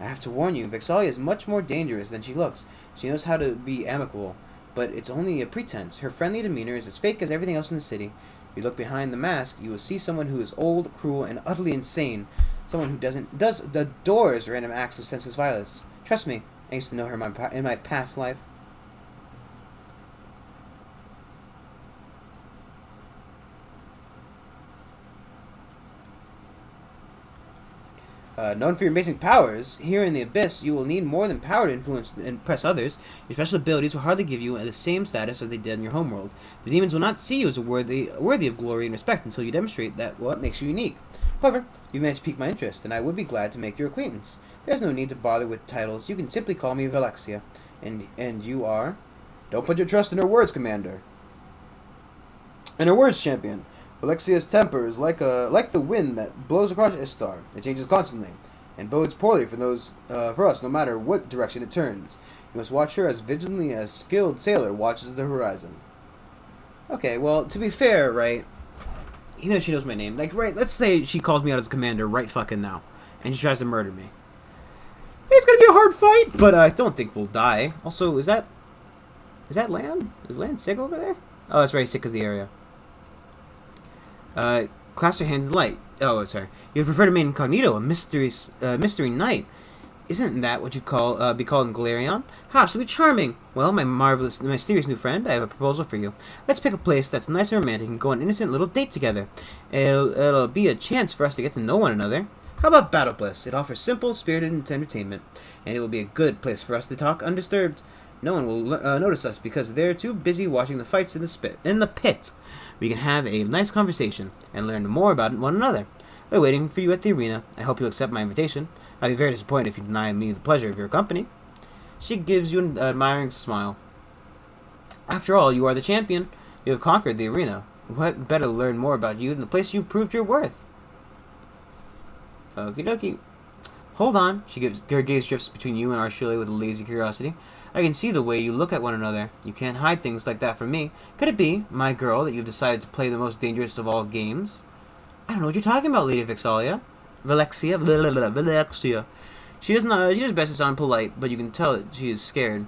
I have to warn you, Vixalia is much more dangerous than she looks. She knows how to be amicable, but it's only a pretense. Her friendly demeanor is as fake as everything else in the city. If you look behind the mask, you will see someone who is old, cruel, and utterly insane. Someone who adores random acts of senseless violence. Trust me, I used to know her in my past life. Known for your amazing powers, here in the Abyss, you will need more than power to influence and impress others. Your special abilities will hardly give you the same status as they did in your homeworld. The demons will not see you as worthy of glory and respect until you demonstrate what makes you unique. However, you managed to pique my interest, and I would be glad to make your acquaintance. There's no need to bother with titles. You can simply call me Velexia. And you are? Don't put your trust in her words, Commander. In her words, champion. Valexia's temper is like the wind that blows across Istar. It changes constantly, and bodes poorly for us, no matter what direction it turns. You must watch her as vigilantly as a skilled sailor watches the horizon. Okay, well, to be fair, right, even if she knows my name, like, right, let's say she calls me out as commander right fucking now, and she tries to murder me. It's gonna be a hard fight, but I don't think we'll die. Also, is that Lan? Is Lan sick over there? Oh, that's right, sick because of the area. Clasp your hands in light. Oh, sorry. You would prefer to remain incognito, a mystery knight. Isn't that what you'd be called in Galarion? Ha, so charming. Well, my mysterious new friend, I have a proposal for you. Let's pick a place that's nice and romantic and go on an innocent little date together. It'll be a chance for us to get to know one another. How about Battle Bliss? It offers simple, spirited entertainment, and it will be a good place for us to talk undisturbed. No one will notice us because they're too busy watching the fights in the pit. We can have a nice conversation and learn more about one another. By waiting for you at the arena, I hope you'll accept my invitation. I'd be very disappointed if you deny me the pleasure of your company. She gives you an admiring smile. After all, you are the champion. You have conquered the arena. What better to learn more about you than the place you proved your worth? Okie dokie. Hold on. Her gaze drifts between you and Arshile with a lazy curiosity. I can see the way you look at one another. You can't hide things like that from me. Could it be, my girl, that you've decided to play the most dangerous of all games? I don't know what you're talking about, Lady Vixalia. Velexia. She does best to sound polite, but you can tell that she is scared.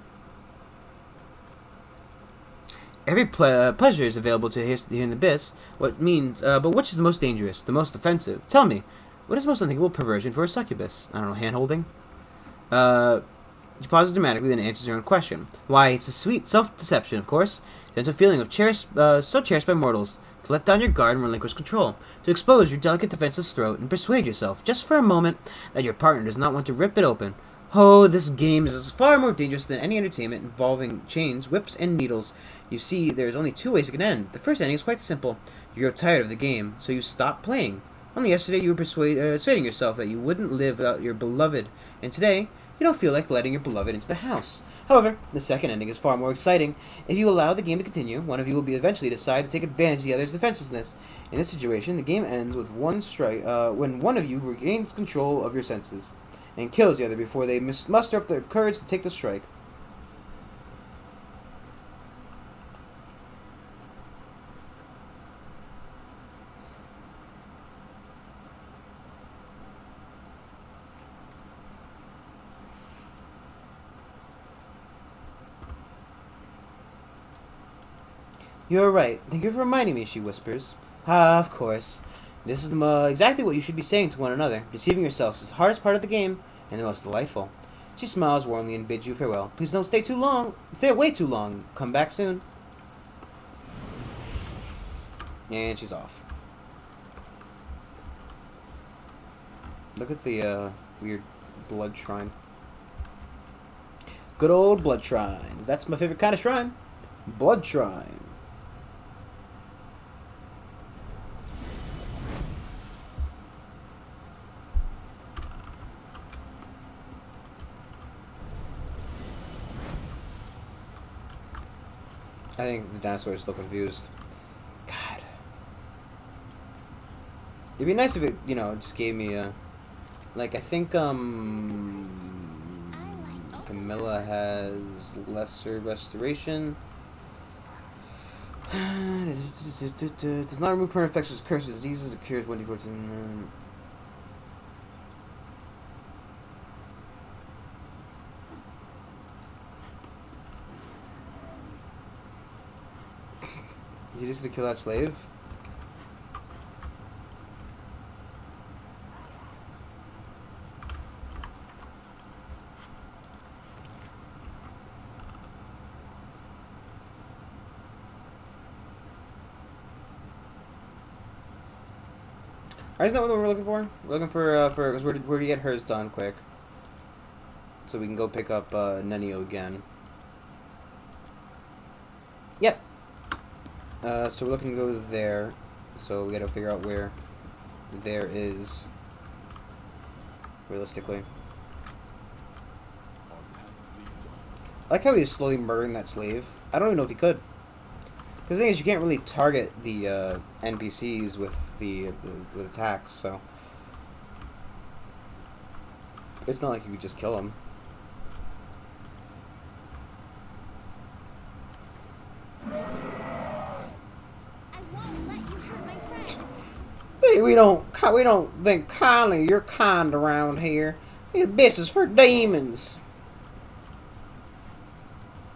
Every pleasure is available to here in the Abyss. But which is the most dangerous, the most offensive? Tell me, what is the most unthinkable perversion for a succubus? I don't know, hand-holding? She pauses dramatically, then answers her own question. Why, it's a sweet self-deception, of course. It's a feeling of so cherished by mortals. To let down your guard and relinquish control. To expose your delicate defenseless throat and persuade yourself, just for a moment, that your partner does not want to rip it open. Oh, this game is far more dangerous than any entertainment involving chains, whips, and needles. You see, there's only two ways it can end. The first ending is quite simple. You grow tired of the game, so you stop playing. Only yesterday you were persuading yourself that you wouldn't live without your beloved, and today you don't feel like letting your beloved into the house. However, the second ending is far more exciting. If you allow the game to continue, one of you will be eventually decide to take advantage of the other's defenselessness. In this situation, the game ends with one strike when one of you regains control of your senses and kills the other before they muster up their courage to take the strike. You're right. Thank you for reminding me, she whispers. Ah, of course. This is exactly what you should be saying to one another. Deceiving yourselves is the hardest part of the game, and the most delightful. She smiles warmly and bids you farewell. Please don't stay too long. Stay away too long. Come back soon. And she's off. Look at the weird blood shrine. Good old blood shrines. That's my favorite kind of shrine. Blood shrine. I think the dinosaur is still confused. God. It'd be nice if it, just gave me a... Like, I think, Camilla has lesser restoration. Does not remove permanent effects of curses, diseases, it cures 1d14. You just gonna kill that slave? Alright, isn't that what we're looking for? We're looking for because where do you get hers done quick? So we can go pick up Nenio again. Yep. So we're looking to go there. So we gotta figure out where there is realistically. I like how he's slowly murdering that slave. I don't even know if he could. Because the thing is, you can't really target the NPCs with the attacks, so it's not like you could just kill them. I won't let you hurt my friends. Hey, we don't think kindly. You're kind around here. This is for demons.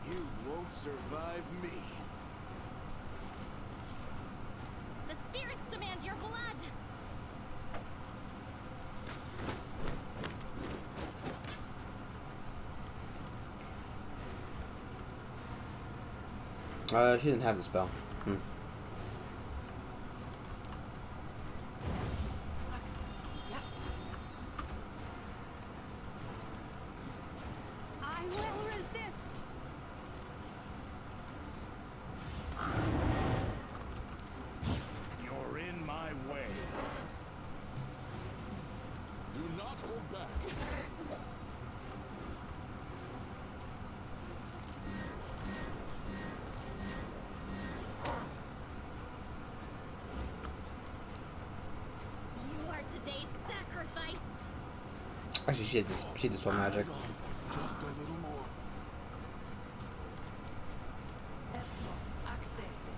You won't survive me. The spirits demand your blood. She didn't have the spell. I will resist. You're in my way. Do not hold back. You are today's sacrifice. Actually, she did spell magic. Just a little more.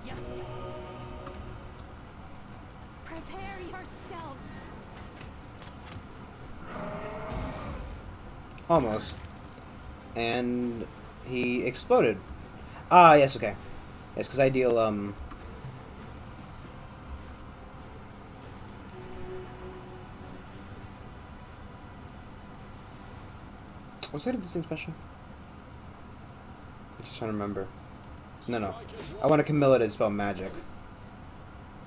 Yes. Prepare yourself. Almost. And he exploded. Ah, yes, okay. Yes, because I deal, what's that this thing special? I'm just trying to remember. No. I want to Camilla to spell magic.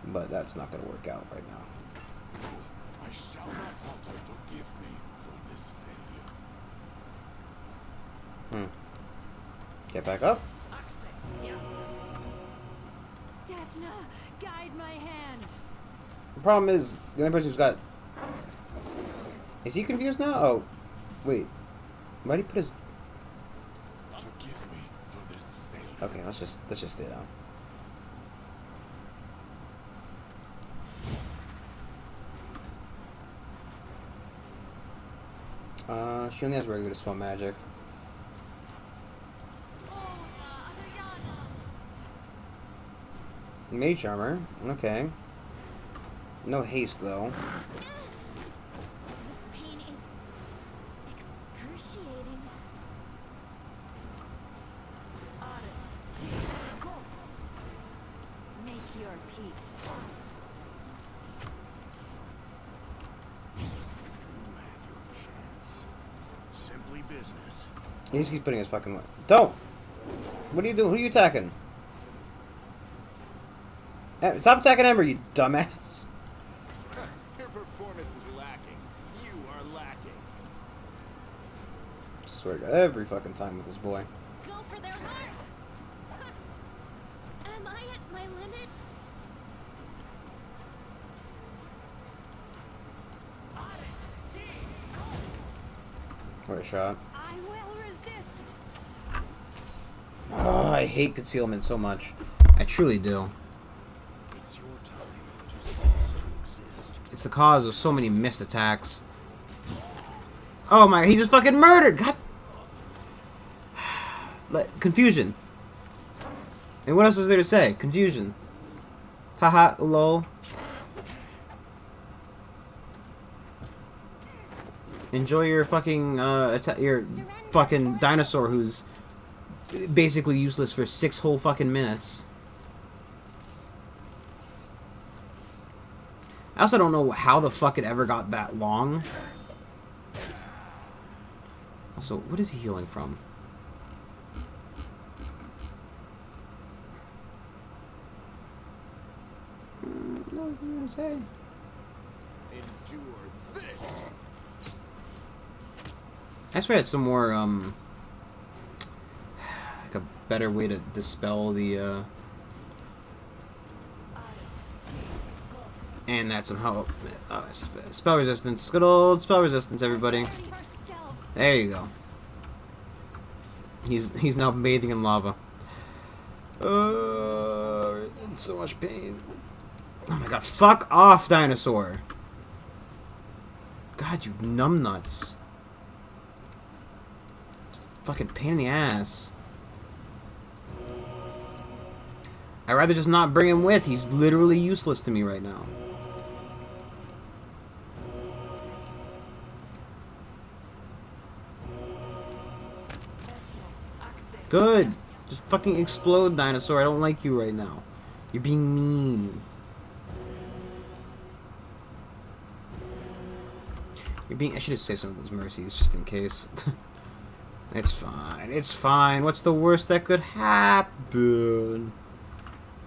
But that's not going to work out right now. I shall not falter. Forgive me for this failure. Hmm. Get back up. Desna, guide my hand. The problem is, the only person who's got... Is he confused now? Oh, wait. Why did he put his... Forgive me for this failure. Okay, let's just stay down. She only has regular dispel magic. Mage armor, okay. No haste though. This pain is excruciating. Make your peace. You had your chance. Simply business. He just keeps putting his fucking... Don't! What are you doing? Who are you attacking? Stop attacking Ember, you dumbass! Your performance is lacking. You are lacking. I swear to God, every fucking time with this boy. Go for their heart. Am I at my limit? What a shot. I will resist. Oh, I hate concealment so much. I truly do. It's your time to cease to exist. It's the cause of so many missed attacks. Oh my, he just fucking murdered! God! Confusion. And what else is there to say? Confusion. Haha, lol. Enjoy your fucking, your fucking dinosaur who's basically useless for 6 whole fucking minutes. I also don't know how the fuck it ever got that long. Also, what is he healing from? No, I'm gonna say. Endure this. I swear I had some more, like a better way to dispel the, and that's somehow, spell resistance. Good old spell resistance, everybody. There you go. He's now bathing in lava. In so much pain. Oh my god, fuck off, dinosaur. God, you numbnuts. Just a fucking pain in the ass. I'd rather just not bring him with. He's literally useless to me right now. Good. Just fucking explode, dinosaur. I don't like you right now. You're being mean. You're being... I should have saved some of those mercies just in case. It's fine. It's fine. What's the worst that could happen?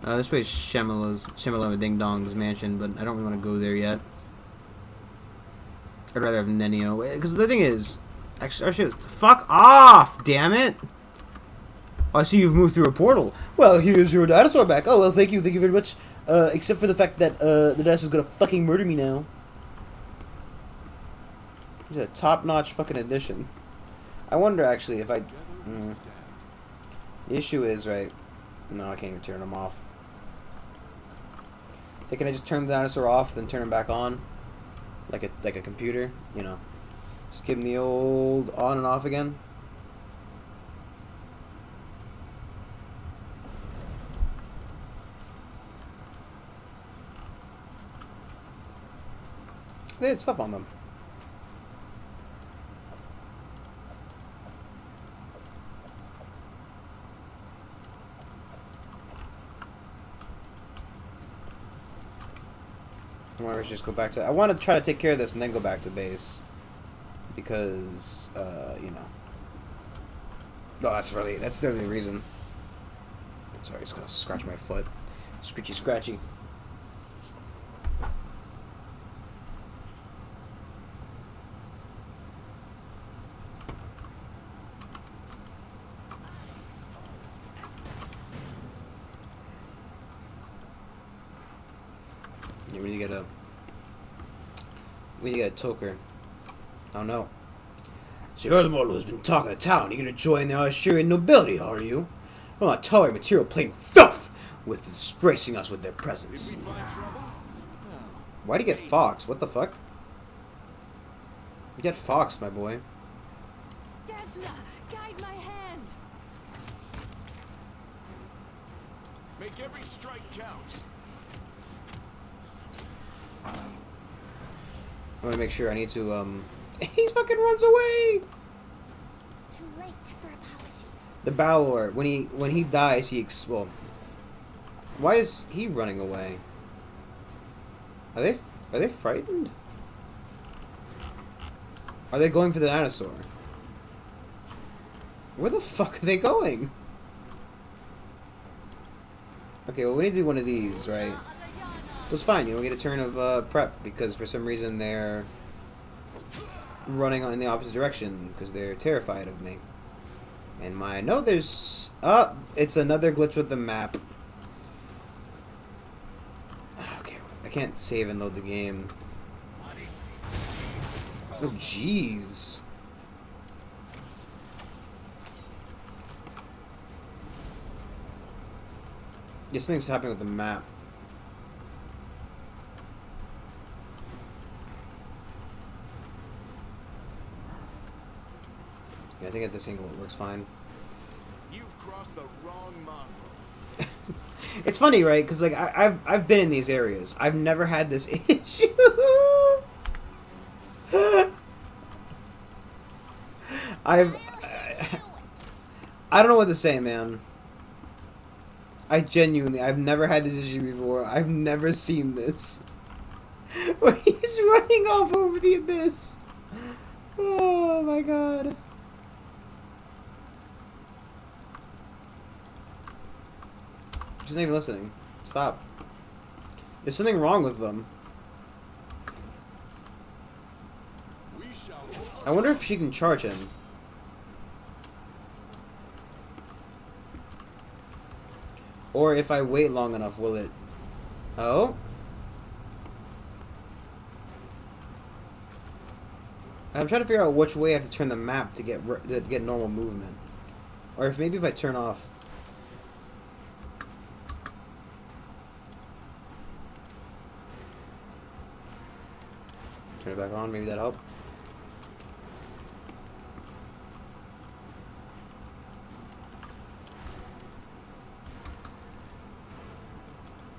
This way is Shemala Ding Dong's mansion, but I don't really want to go there yet. I'd rather have Nenio. Because the thing is... Actually, fuck off, damn it! Oh, I see you've moved through a portal. Well, here's your dinosaur back. Oh, well, thank you very much. Except for the fact that, the dinosaur's gonna fucking murder me now. It's a top-notch fucking addition. I wonder, actually, if I... The issue is, right... No, I can't even turn them off. So can I just turn the dinosaur off, then turn him back on? Like a computer, you know. Just give him the old on and off again. They had stuff on them. I want to just go back to... I want to try to take care of this and then go back to base. Because, you know. No, that's literally the reason. Sorry, just gonna scratch my foot. Scritchy scratchy. Yeah, we need to get a. We need to get a toker. Oh no. So you're the mortal who's been talking the town. You're gonna join the Asherian nobility, are you? I'll not tolerate material plain filth with disgracing us with their presence. Did we find trouble? No. Why'd you get Fox? What the fuck? You get Fox, my boy. Desna, guide my hand. Make every strike count. I want to make sure. I need to. He fucking runs away. Too late for apologies. The Balor, when he dies, well, why is he running away? Are they frightened? Are they going for the dinosaur? Where the fuck are they going? Okay, well we need to do one of these, right? So it's fine, you don't get a turn of prep because for some reason they're running in the opposite direction because they're terrified of me. And there's it's another glitch with the map. Okay, I can't save and load the game. Oh jeez. Yeah, something's happening with the map. Yeah, I think at this angle it works fine. You've crossed the wrong mongrel. It's funny, right? Because like I've been in these areas. I've never had this issue. I don't know what to say, man. I've never had this issue before. I've never seen this. Where he's running off over the abyss. Oh my god. She's not even listening. Stop. There's something wrong with them. I wonder if she can charge him. Or if I wait long enough, will it... Oh? I'm trying to figure out which way I have to turn the map to get normal movement. Or if maybe if I turn off... Turn it back on, maybe that'll help.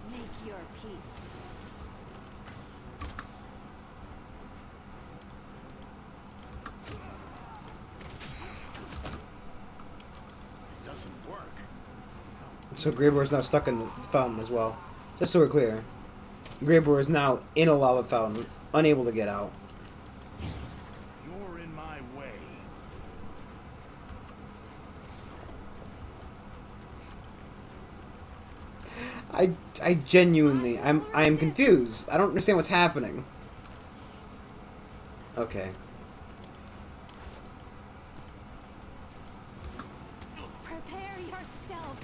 Make your peace. Doesn't work. So Greybor is now stuck in the fountain as well. Just so we're clear. Greybor is now in a lava fountain, unable to get out. You're in my way. I genuinely, I am confused. I don't understand what's happening. Okay. Prepare yourself.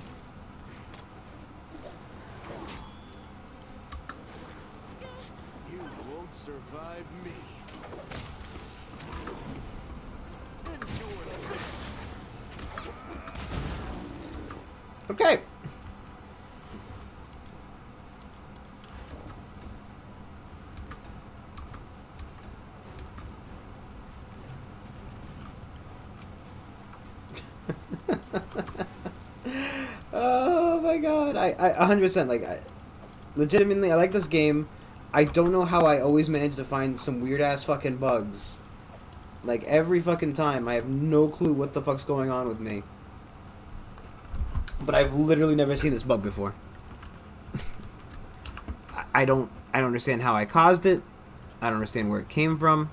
You won't survive me. Endure this. Okay. Oh my god. I 100% like legitimately I like this game. I don't know how I always manage to find some weird ass fucking bugs. Like every fucking time I have no clue what the fuck's going on with me. But I've literally never seen this bug before. I don't understand how I caused it. I don't understand where it came from.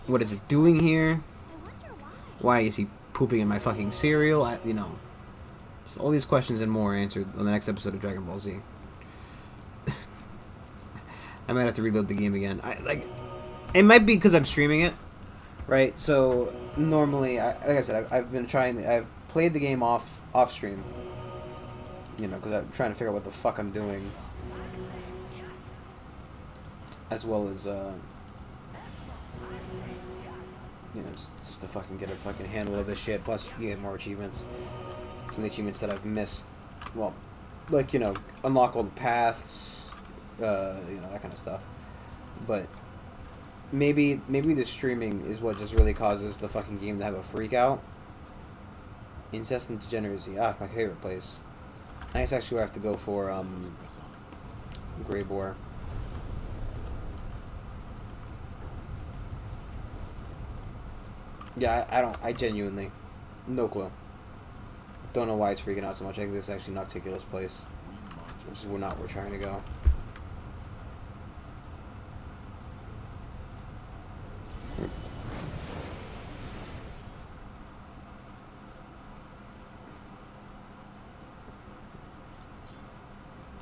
What is it doing here? I wonder why. Why is he pooping in my fucking cereal? Just all these questions and more answered on the next episode of Dragon Ball Z. I might have to reload the game again. It might be because I'm streaming it, right? So normally, like I said, I've played the game off stream. Because I'm trying to figure out what the fuck I'm doing. as well as you know, just to fucking get a fucking handle of this shit. Plus, you get more achievements. Some of the achievements that I've missed. Well, like, you know, unlock all the paths, you know, that kind of stuff. But maybe the streaming is what just really causes the fucking game to have a freak out. Incest and degeneracy. Ah, my favorite place. I think it's actually where I have to go for Grey Boar. Yeah, I genuinely, no clue. Don't know why it's freaking out so much. I think this is actually an Nocticulus place, which is not where we're trying to go.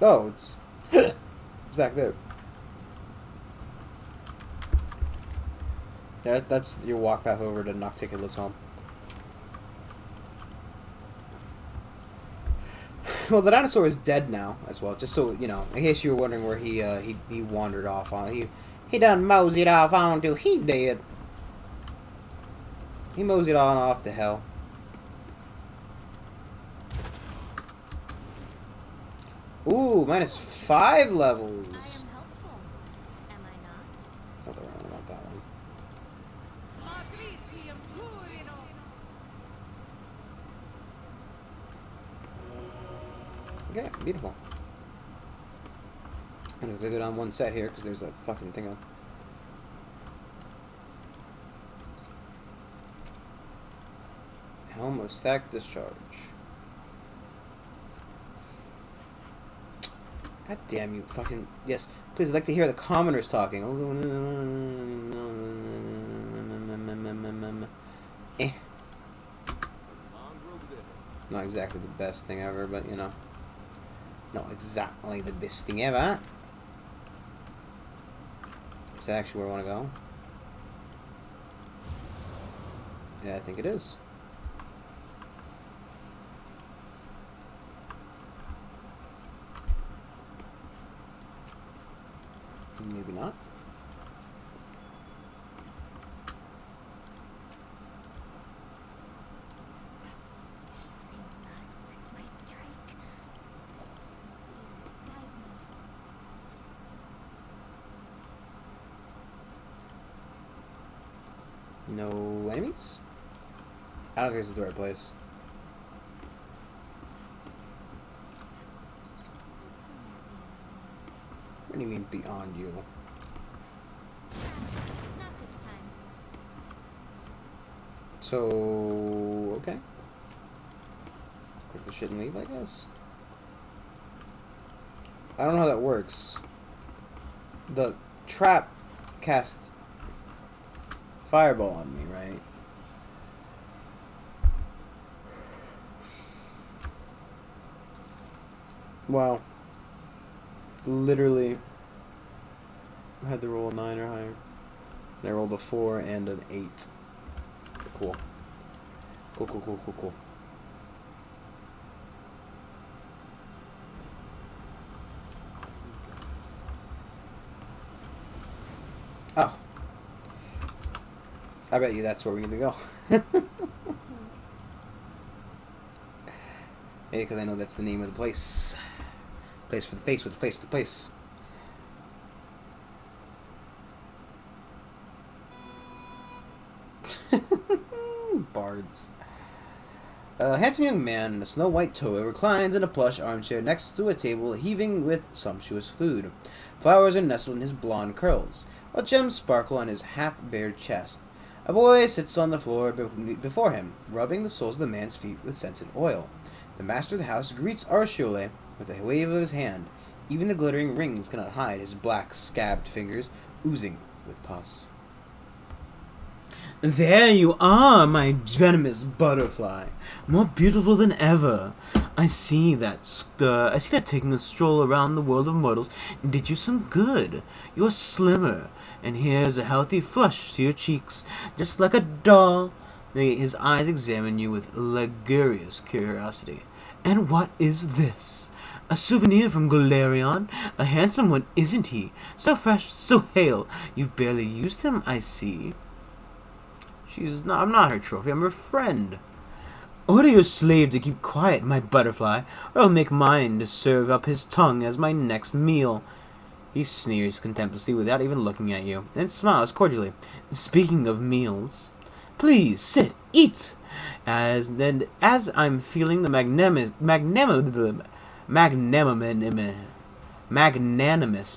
Oh, it's it's back there. Yeah, that's your walk path over to Nocticulus' home. Well, the dinosaur is dead now as well. Just so you know, in case you were wondering where he wandered off on, he done moseyed off onto. He dead. He moseyed on off to hell. Ooh, -5 levels. I am helpful, am I not? There's nothing wrong about that one. Okay, beautiful. I'm gonna go down one set here because there's a fucking thing on. Helm of Stack Discharge. God damn you, fucking yes! Please, I'd like to hear the commoners talking. Eh. Not exactly the best thing ever, but you know. Not exactly the best thing ever. Is that actually where I want to go? Yeah, I think it is. Maybe not. No enemies? I don't think this is the right place. What do you mean beyond you? Not this time. So, okay. Click the shit and leave, I guess. I don't know how that works. The trap cast fireball on me, right? Wow. Literally, I had to roll a 9 or higher. And I rolled a 4 and an 8. Cool. Cool, cool, cool, cool, cool. Oh. I bet you that's where we're gonna go. Hey, because I know that's the name of the place. Place for the face with the face to the place. Bards. A handsome young man in a snow-white toga reclines in a plush armchair next to a table heaving with sumptuous food. Flowers are nestled in his blonde curls, while gems sparkle on his half-bared chest. A boy sits on the floor before him, rubbing the soles of the man's feet with scented oil. The master of the house greets Arshule with a wave of his hand. Even the glittering rings cannot hide his black, scabbed fingers oozing with pus. There you are, my venomous butterfly, more beautiful than ever. I see that taking a stroll around the world of mortals did you some good. You're slimmer, and here's a healthy flush to your cheeks, just like a doll. His eyes examine you with luxurious curiosity. And what is this? A souvenir from Golarion? A handsome one, isn't he? So fresh, so hale. You've barely used him, I see. I'm not her trophy, I'm her friend. Order your slave to keep quiet, my butterfly, or I'll make mine to serve up his tongue as my next meal. He sneers contemptuously without even looking at you, and smiles cordially. Speaking of meals, please sit, eat. As I'm feeling the magnanimous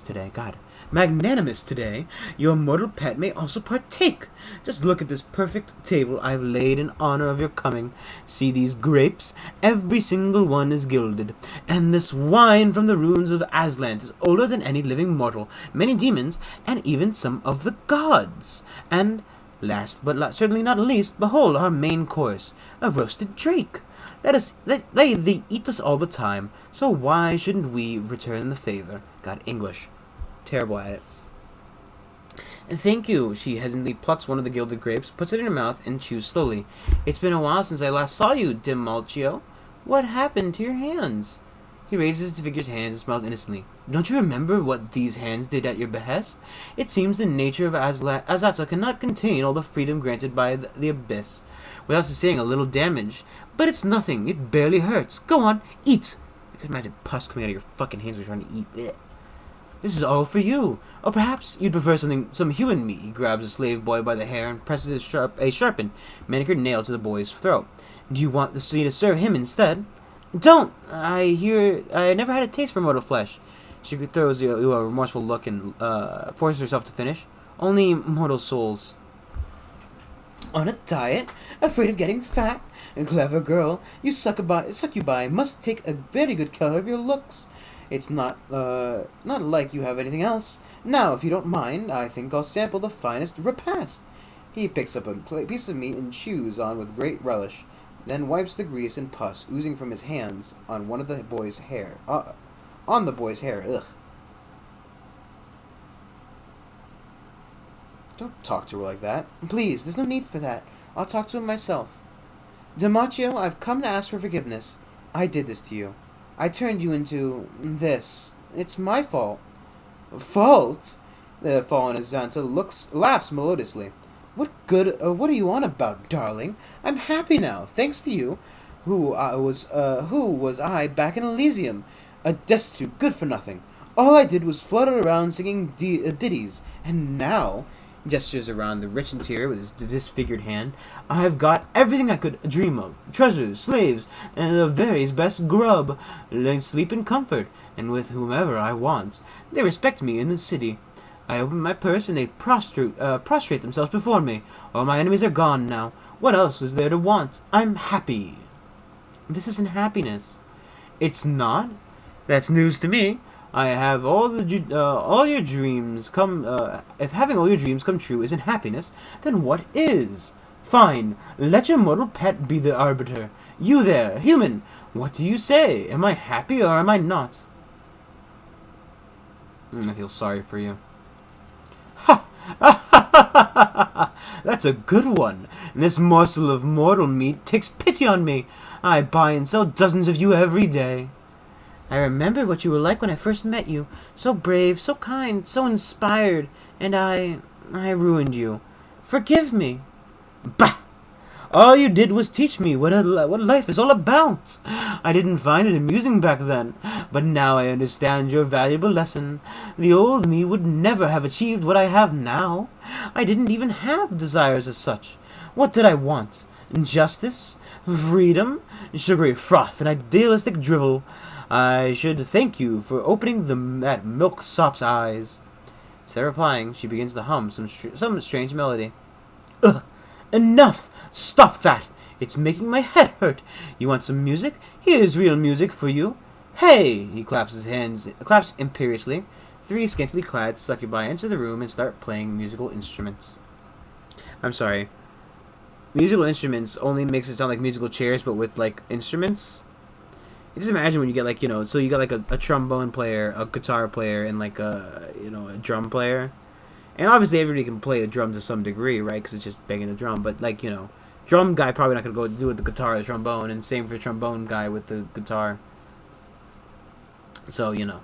today. God. Magnanimous today, your mortal pet may also partake. Just look at this perfect table I've laid in honor of your coming. See these grapes? Every single one is gilded. And this wine from the ruins of Aslant is older than any living mortal, many demons, and even some of the gods. And last but certainly not least, behold our main course, a roasted drake. They eat us all the time, so why shouldn't we return the favor? God, English. Terrible at it. And thank you. She hesitantly plucks one of the gilded grapes, puts it in her mouth, and chews slowly. It's been a while since I last saw you, Dimalchio. What happened to your hands? He raises the figure's hands and smiles innocently. Don't you remember what these hands did at your behest? It seems the nature of Azatha cannot contain all the freedom granted by the abyss, without sustained a little damage. But it's nothing. It barely hurts. Go on, eat. I can imagine pus coming out of your fucking hands when you're trying to eat. Blech. This is all for you. Or perhaps you'd prefer some human meat. He grabs a slave boy by the hair and presses a sharpened, manicured nail to the boy's throat. Do you want the sea to serve him instead? Don't! I never had a taste for mortal flesh. She throws you a remorseful look and forces herself to finish. Only mortal souls. On a diet? Afraid of getting fat? A clever girl. You succubi must take a very good care of your looks. It's not like you have anything else. Now, if you don't mind, I think I'll sample the finest repast. He picks up a piece of meat and chews on with great relish, then wipes the grease and pus oozing from his hands on one of the boy's hair. On the boy's hair. Ugh. Don't talk to her like that. Please, there's no need for that. I'll talk to him myself. Dimalchio, I've come to ask for forgiveness. I did this to you. I turned you into this. It's my fault. Fault? The fallen Azanta laughs melodiously. What are you on about, darling? I'm happy now, thanks to you. Who was I back in Elysium? A destitute, good for nothing. All I did was flutter around singing ditties, and now, gestures around the rich interior with his disfigured hand, I've got everything I could dream of. Treasures, slaves, and the very best grub. I sleep in comfort, and with whomever I want. They respect me in the city. I open my purse and they prostrate themselves before me. All my enemies are gone now. What else is there to want? I'm happy. This isn't happiness. It's not? That's news to me. I have all your dreams come. If having all your dreams come true isn't happiness, then what is? Fine. Let your mortal pet be the arbiter. You there, human. What do you say? Am I happy or am I not? I feel sorry for you. Ha! That's a good one. And this morsel of mortal meat takes pity on me. I buy and sell dozens of you every day. I remember what you were like when I first met you. So brave, so kind, so inspired. And I ruined you. Forgive me. Bah! All you did was teach me what life is all about. I didn't find it amusing back then, but now I understand your valuable lesson. The old me would never have achieved what I have now. I didn't even have desires as such. What did I want? Justice? Freedom? Sugary froth and idealistic drivel. I should thank you for opening that milksop's eyes. Instead of replying, she begins to hum some strange melody. Ugh! Enough! Stop that! It's making my head hurt. You want some music? Here's real music for you. Hey! He claps imperiously. Three scantily clad succubi enter the room and start playing musical instruments. I'm sorry. Musical instruments only makes it sound like musical chairs, but with, like, instruments. Just imagine when you get, like, so you got, like, a trombone player, a guitar player, and, like, a drum player. And obviously everybody can play the drum to some degree, right? Because it's just banging the drum. But, like, drum guy probably not going to go do it with the guitar or the trombone. And same for trombone guy with the guitar. So, you know,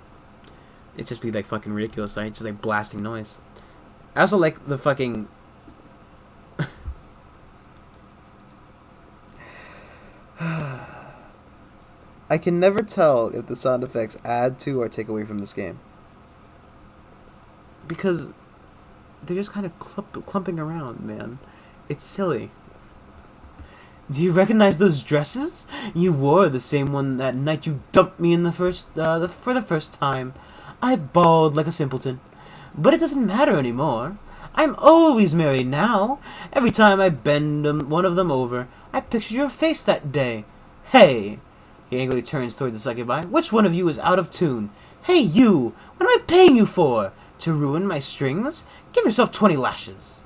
it just be like fucking ridiculous, right? Just like blasting noise. I also like the fucking. I can never tell if the sound effects add to or take away from this game. Because they're just kind of clumping around, man. It's silly. Do you recognize those dresses? You wore the same one that night you dumped me in for the first time. I bawled like a simpleton. But it doesn't matter anymore. I'm always married now. Every time I bend one of them over, I picture your face that day. Hey! He angrily turns toward the succubi. Which one of you is out of tune? Hey, you! What am I paying you for? To ruin my strings? Give yourself 20 lashes.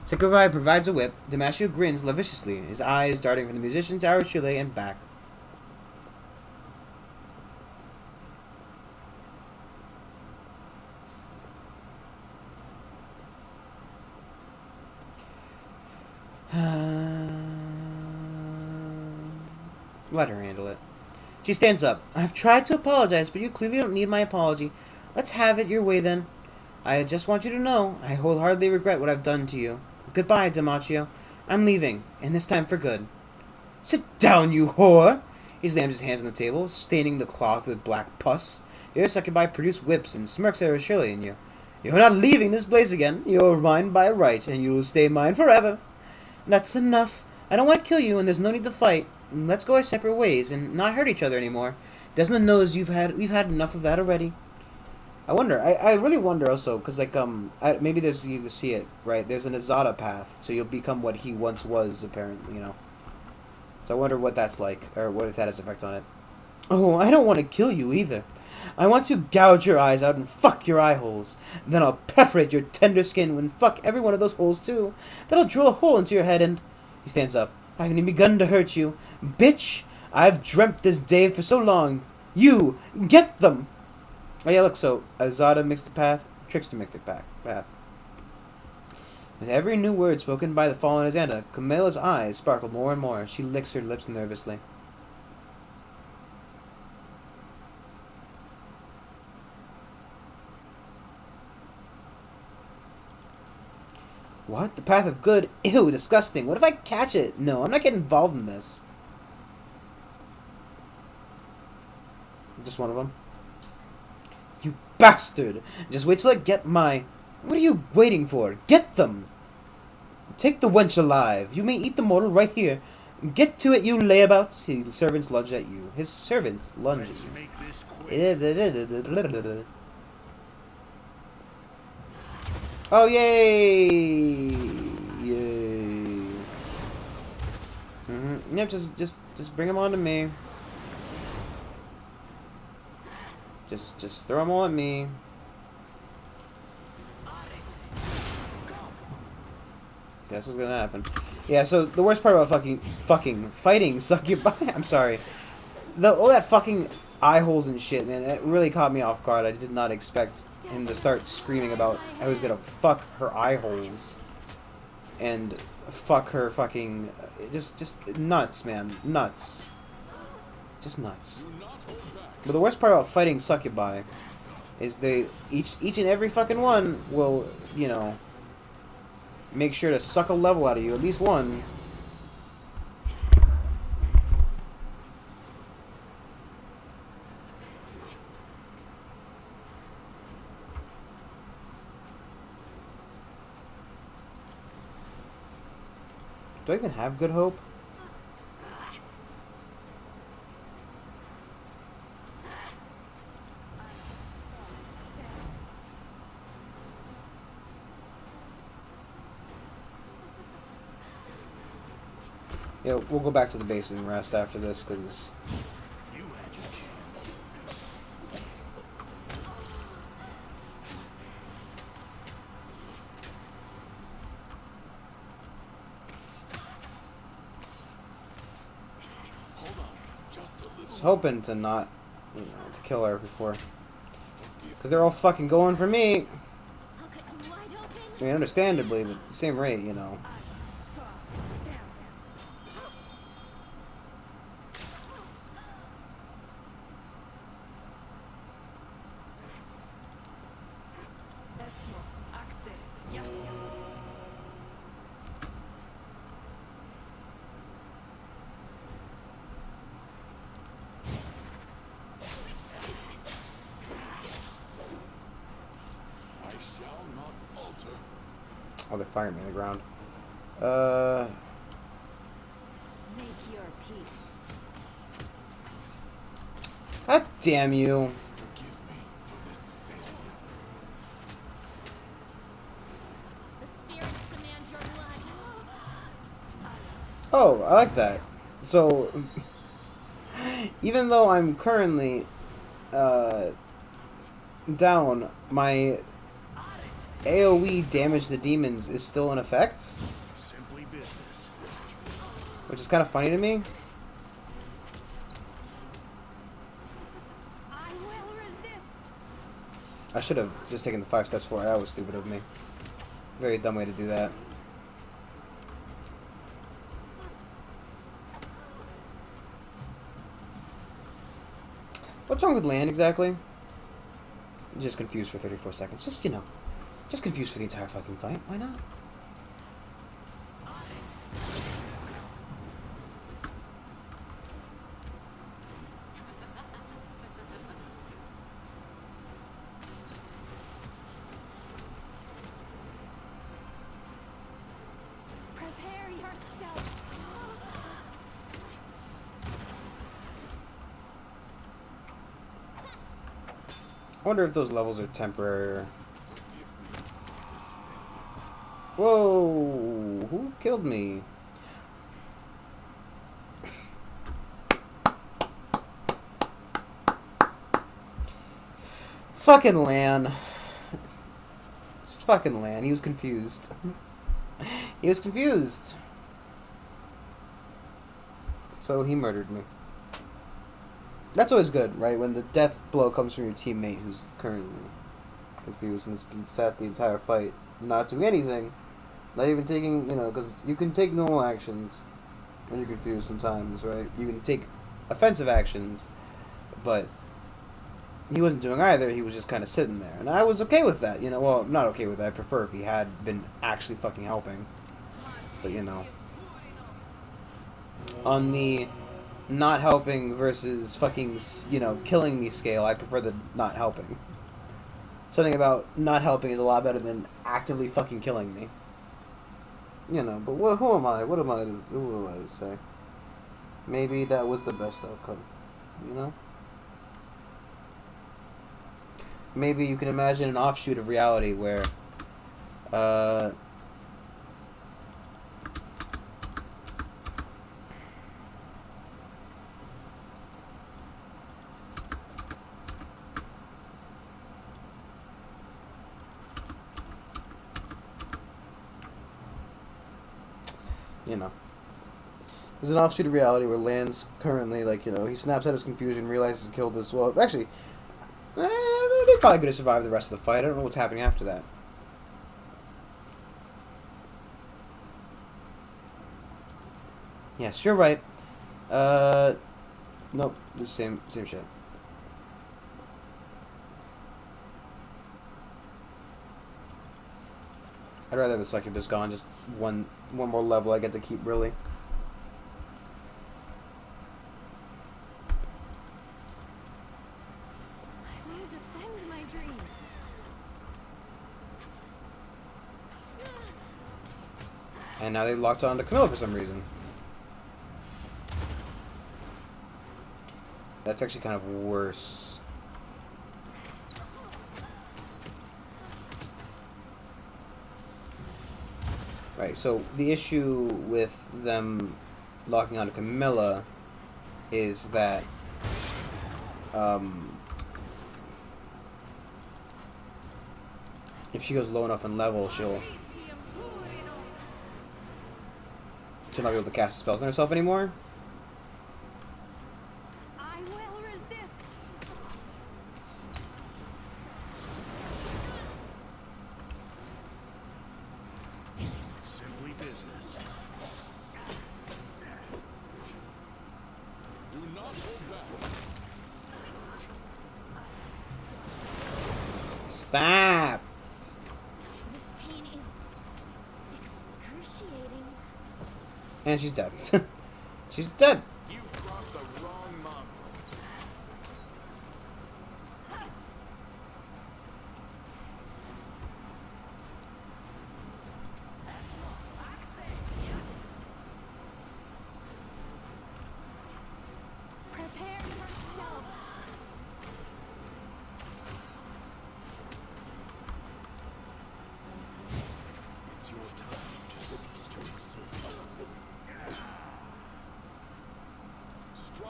Succubi provides a whip. Damasio grins lasciviously, his eyes darting from the musician to Arachile and back. Let her handle it. She stands up. I've tried to apologize, but you clearly don't need my apology. Let's have it your way then. I just want you to know, I wholeheartedly regret what I've done to you. Goodbye, Damasio. I'm leaving, and this time for good. Sit down, you whore! He slams his hands on the table, staining the cloth with black pus. The other succubi produce whips and smirks at Arachile and you. You're not leaving this place again. You're mine by right, and you'll stay mine forever. That's enough. I don't want to kill you, and there's no need to fight. Let's go our separate ways and not hurt each other anymore. Desmond knows we've had enough of that already. I wonder. I really wonder also because like maybe there's you can see it right. There's an Azada path, so you'll become what he once was apparently. You know. So I wonder what that's like, or what if that has effect on it. Oh, I don't want to kill you either. I want to gouge your eyes out and fuck your eye holes. Then I'll perforate your tender skin and fuck every one of those holes too. Then I'll drill a hole into your head and... He stands up. I haven't even begun to hurt you. Bitch! I've dreamt this day for so long. You! Get them! Oh yeah, look, so Azada mixed the path, Trickster mixed the path. With every new word spoken by the fallen Azanda, Camilla's eyes sparkle more and more. She licks her lips nervously. What? The path of good? Ew, disgusting. What if I catch it? No, I'm not getting involved in this. Just one of them. You bastard! Just wait till I get my... What are you waiting for? Get them! Take the wench alive. You may eat the mortal right here. Get to it, you layabouts. His servants lunge at you. His servants lunge at you. Oh, yay! Yay. Yep, just bring them on to me. Just throw them all at me. That's what's gonna happen. Yeah, so the worst part about fucking fighting succubi, I'm sorry. All that fucking eye holes and shit, man, that really caught me off guard. I did not expect him to start screaming about how he's gonna fuck her eye holes. And fuck her fucking... Just nuts, man. Nuts. Just nuts. But the worst part about fighting succubi is they... Each and every fucking one will, you know... make sure to suck a level out of you. At least one. Do I even have good hope? Yeah, we'll go back to the base and rest after this, because... You had your chance. Hold on, just a little. I was hoping to not, you know, to kill her before. Because they're all fucking going for me! Okay, wide open. I mean, understandably, but at the same rate, you know. Oh, they're firing me on the ground. Make your peace. God damn you. Forgive me for this failure. The spirits demand your blood. Oh, I like that. So, even though I'm currently down, my AoE damage to demons is still in effect, Simply business. which is kind of funny to me. I will resist. I should have just taken the 5 steps forward. That was stupid of me. Very dumb way to do that. What's wrong with land exactly? I'm just confused for 34 seconds. Just, you know, just confused for the entire fucking fight. Why not? Prepare yourself. I wonder if those levels are temporary. Whoa! Who killed me? Fucking Lan. Just fucking Lan. He was confused. He was confused. So he murdered me. That's always good, right? When the death blow comes from your teammate who's currently confused and has been sat the entire fight, not doing anything, not even taking, you know, because you can take normal actions when you're confused sometimes, right? You can take offensive actions, but he wasn't doing either. He was just kind of sitting there, and I was okay with that. You know, well, I'm not okay with that. I prefer if he had been actually fucking helping, but you know, on the not helping versus fucking, you know, killing me scale, I prefer the not helping. Something about not helping is a lot better than actively fucking killing me. You know, but who am I? Who am I to say? Maybe that was the best outcome, you know? Maybe you can imagine an offshoot of reality where, you know, there's an offshoot of reality where Lan's currently, like, you know, he snaps out his confusion, realizes he killed this. Well, actually, they're probably going to survive the rest of the fight. I don't know what's happening after that. Yes, you're right. Nope, the same shit. I'd rather have the succubus gone. Just one more level I get to keep, really. I will defend my dream. And now they locked on to Camilla for some reason. That's actually kind of worse. Right, so the issue with them locking on to Camilla is that if she goes low enough in level, she'll not be able to cast spells on herself anymore. I will resist. Simply business. Do not hold back. Stop! This pain is excruciating. And she's dead. She's dead. You've crossed the wrong mongrel.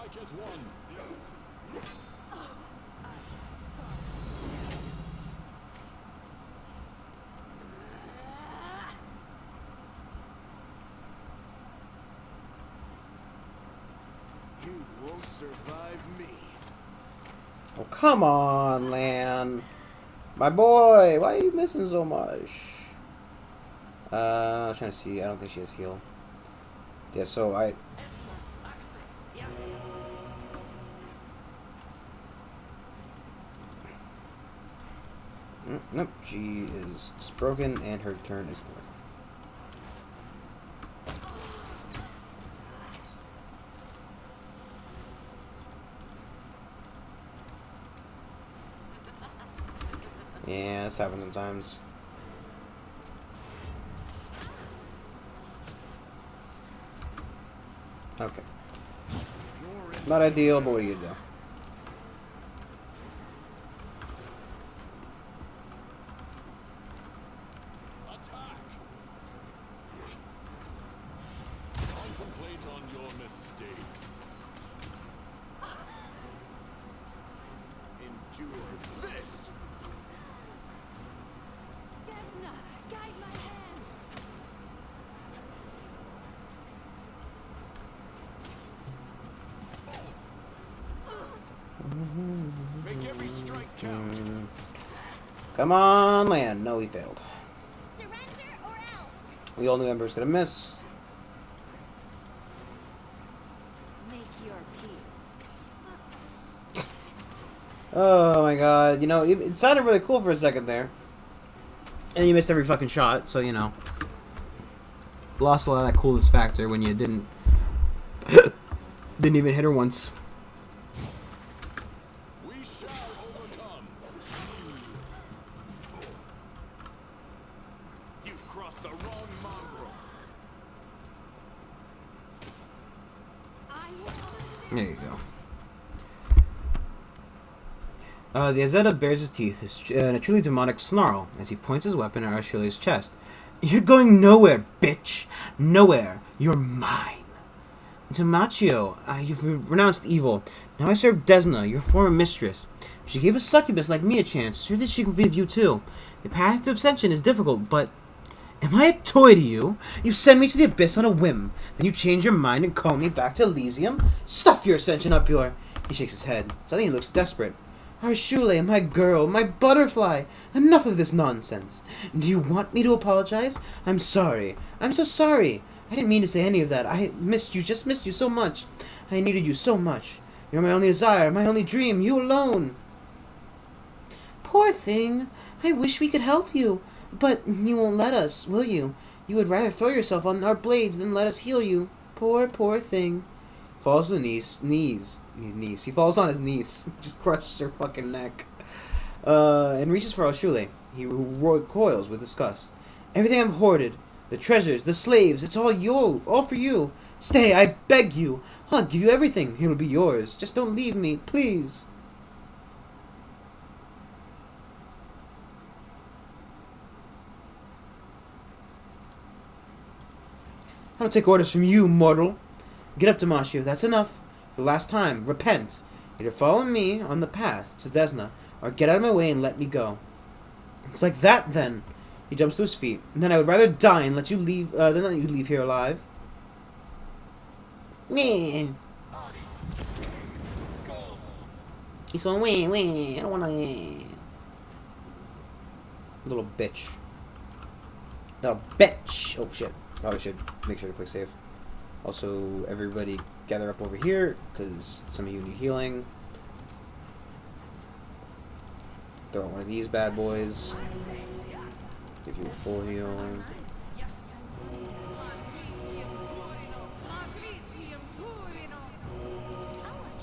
strike as one. You won't survive me. Oh, come on, Lan. My boy, why are you missing so much? I was trying to see. I don't think she has heal. Yeah, so I... Nope, she is just broken and her turn is over. Yeah, this happens sometimes. Okay. Not ideal, but what do you do? Attack. Contemplate on your mistakes. Endure this. Desna, guide my hand. Make every strike count. Come on, Lan. No, he failed. Surrender or else. We all knew Ember's gonna miss. Make your peace. Oh my god. You know, it sounded really cool for a second there. And you missed every fucking shot, so you know. Lost a lot of that coolest factor when you didn't... didn't even hit her once. We shall overcome. You've crossed the wrong mongrel. I will. There you go. The Azeta bares his teeth in a truly demonic snarl as he points his weapon at Arshilia's chest. You're going nowhere, bitch! Nowhere! You're mine! Tamachio, you've renounced evil. Now I serve Desna, your former mistress. She gave a succubus like me a chance. Surely she can forgive you too. The path to ascension is difficult, but... Am I a toy to you? You send me to the abyss on a whim. Then you change your mind and call me back to Elysium? Stuff your ascension up your... He shakes his head. Suddenly he looks desperate. Arshule, my girl, my butterfly. Enough of this nonsense. Do you want me to apologize? I'm sorry. I'm so sorry. I didn't mean to say any of that. I missed you, just missed you so much. I needed you so much. You're my only desire, my only dream, you alone. Poor thing. I wish we could help you. But you won't let us, will you? You would rather throw yourself on our blades than let us heal you. Poor, poor thing. Falls to his knees. He falls on his knees. Just crushes her fucking neck. And reaches for Arshule. He recoils with disgust. Everything I've hoarded, the treasures, the slaves, it's all yours, all for you. Stay, I beg you. I'll give you everything. It'll be yours. Just don't leave me, please. I don't take orders from you, mortal. Get up, Damasio. That's enough. The last time. Repent. Either follow me on the path to Desna, or get out of my way and let me go. It's like that, then. He jumps to his feet. And then I would rather die and let you leave, than let you leave here alive. Meh. He's going, wah. I don't wanna. Little bitch. Little bitch. Oh, shit. Probably should make sure to quick save. Also, everybody gather up over here, because some of you need healing. Throw out one of these bad boys. Give you a full heal.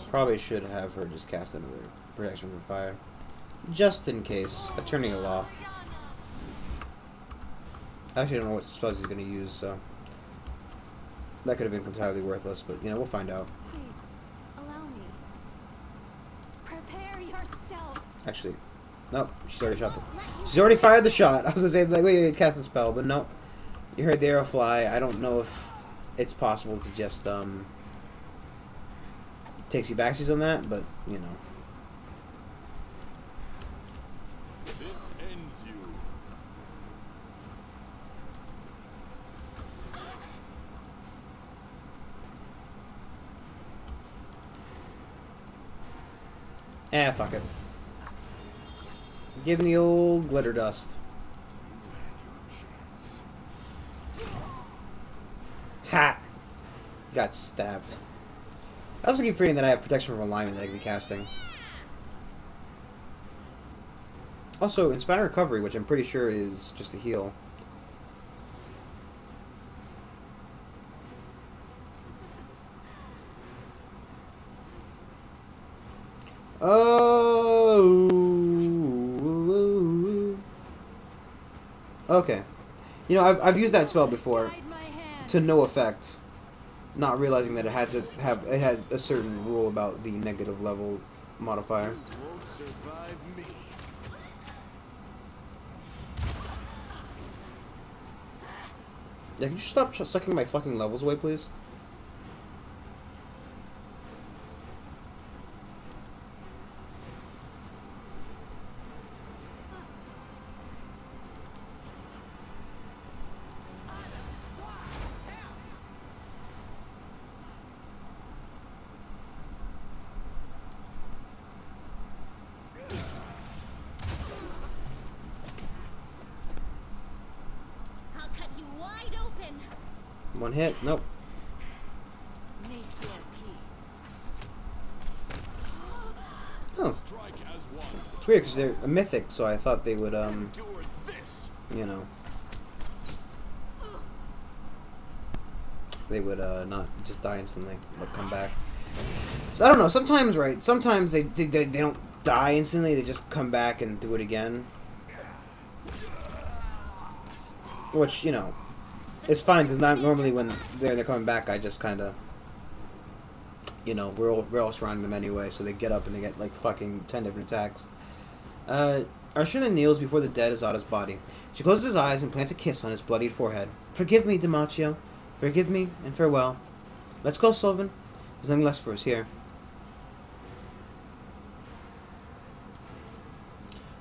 Probably should have her just cast another protection from fire. Just in case. Attorney of Law. I actually don't know what spells he's going to use, so... That could have been entirely worthless, but, you know, we'll find out. Please, allow me. Prepare yourself. Actually, nope. She's already shot the... She's already fired the shot. I was going to say, like, wait, cast the spell, but no. You heard the arrow fly. I don't know if it's possible to just, takes you backsies on that, but you know. This ends you. Fuck it. Give me the old glitter dust. Ha! Got stabbed. I also keep forgetting that I have protection from alignment that I can be casting. Also, Inspire Recovery, which I'm pretty sure is just a heal. Oh. Okay. You know, I've used that spell before Guide my hand. to no effect, not realizing that it had a certain rule about the negative level modifier. You won't survive me. Yeah, can you stop sucking my fucking levels away, please? I'll cut you wide open. One hit? Nope. Make your peace. Oh, Strike as one. it's weird because they're a mythic, so I thought they would, Endure this. you know, they would not just die instantly, but come back. So I don't know. Sometimes, right? Sometimes they don't die instantly. They just come back and do it again. Which, you know, it's fine because not normally when they're coming back, I just kind of, you know, we're all surrounding them anyway, so they get up and they get like fucking 10 different attacks. Arshina kneels before the dead Azada's body. She closes his eyes and plants a kiss on his bloodied forehead. Forgive me, Demaccio. Forgive me and farewell. Let's go, Sylvan. There's nothing less for us here.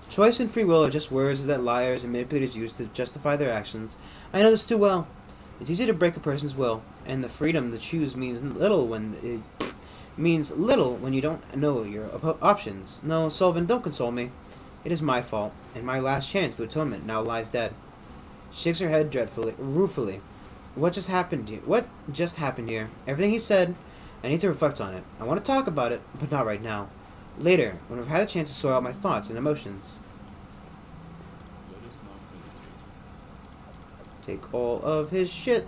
Choice and free will are just words that liars and manipulators use to justify their actions. I know this too well. It's easy to break a person's will, and the freedom to choose means little when you don't know your options. No, Sullivan, don't console me. It is my fault, and my last chance to atonement now lies dead. She shakes her head ruefully. What just happened here? What just happened here? Everything he said, I need to reflect on it. I want to talk about it, but not right now. Later, when I've had a chance to sort out my thoughts and emotions. Let us not hesitate. Take all of his shit.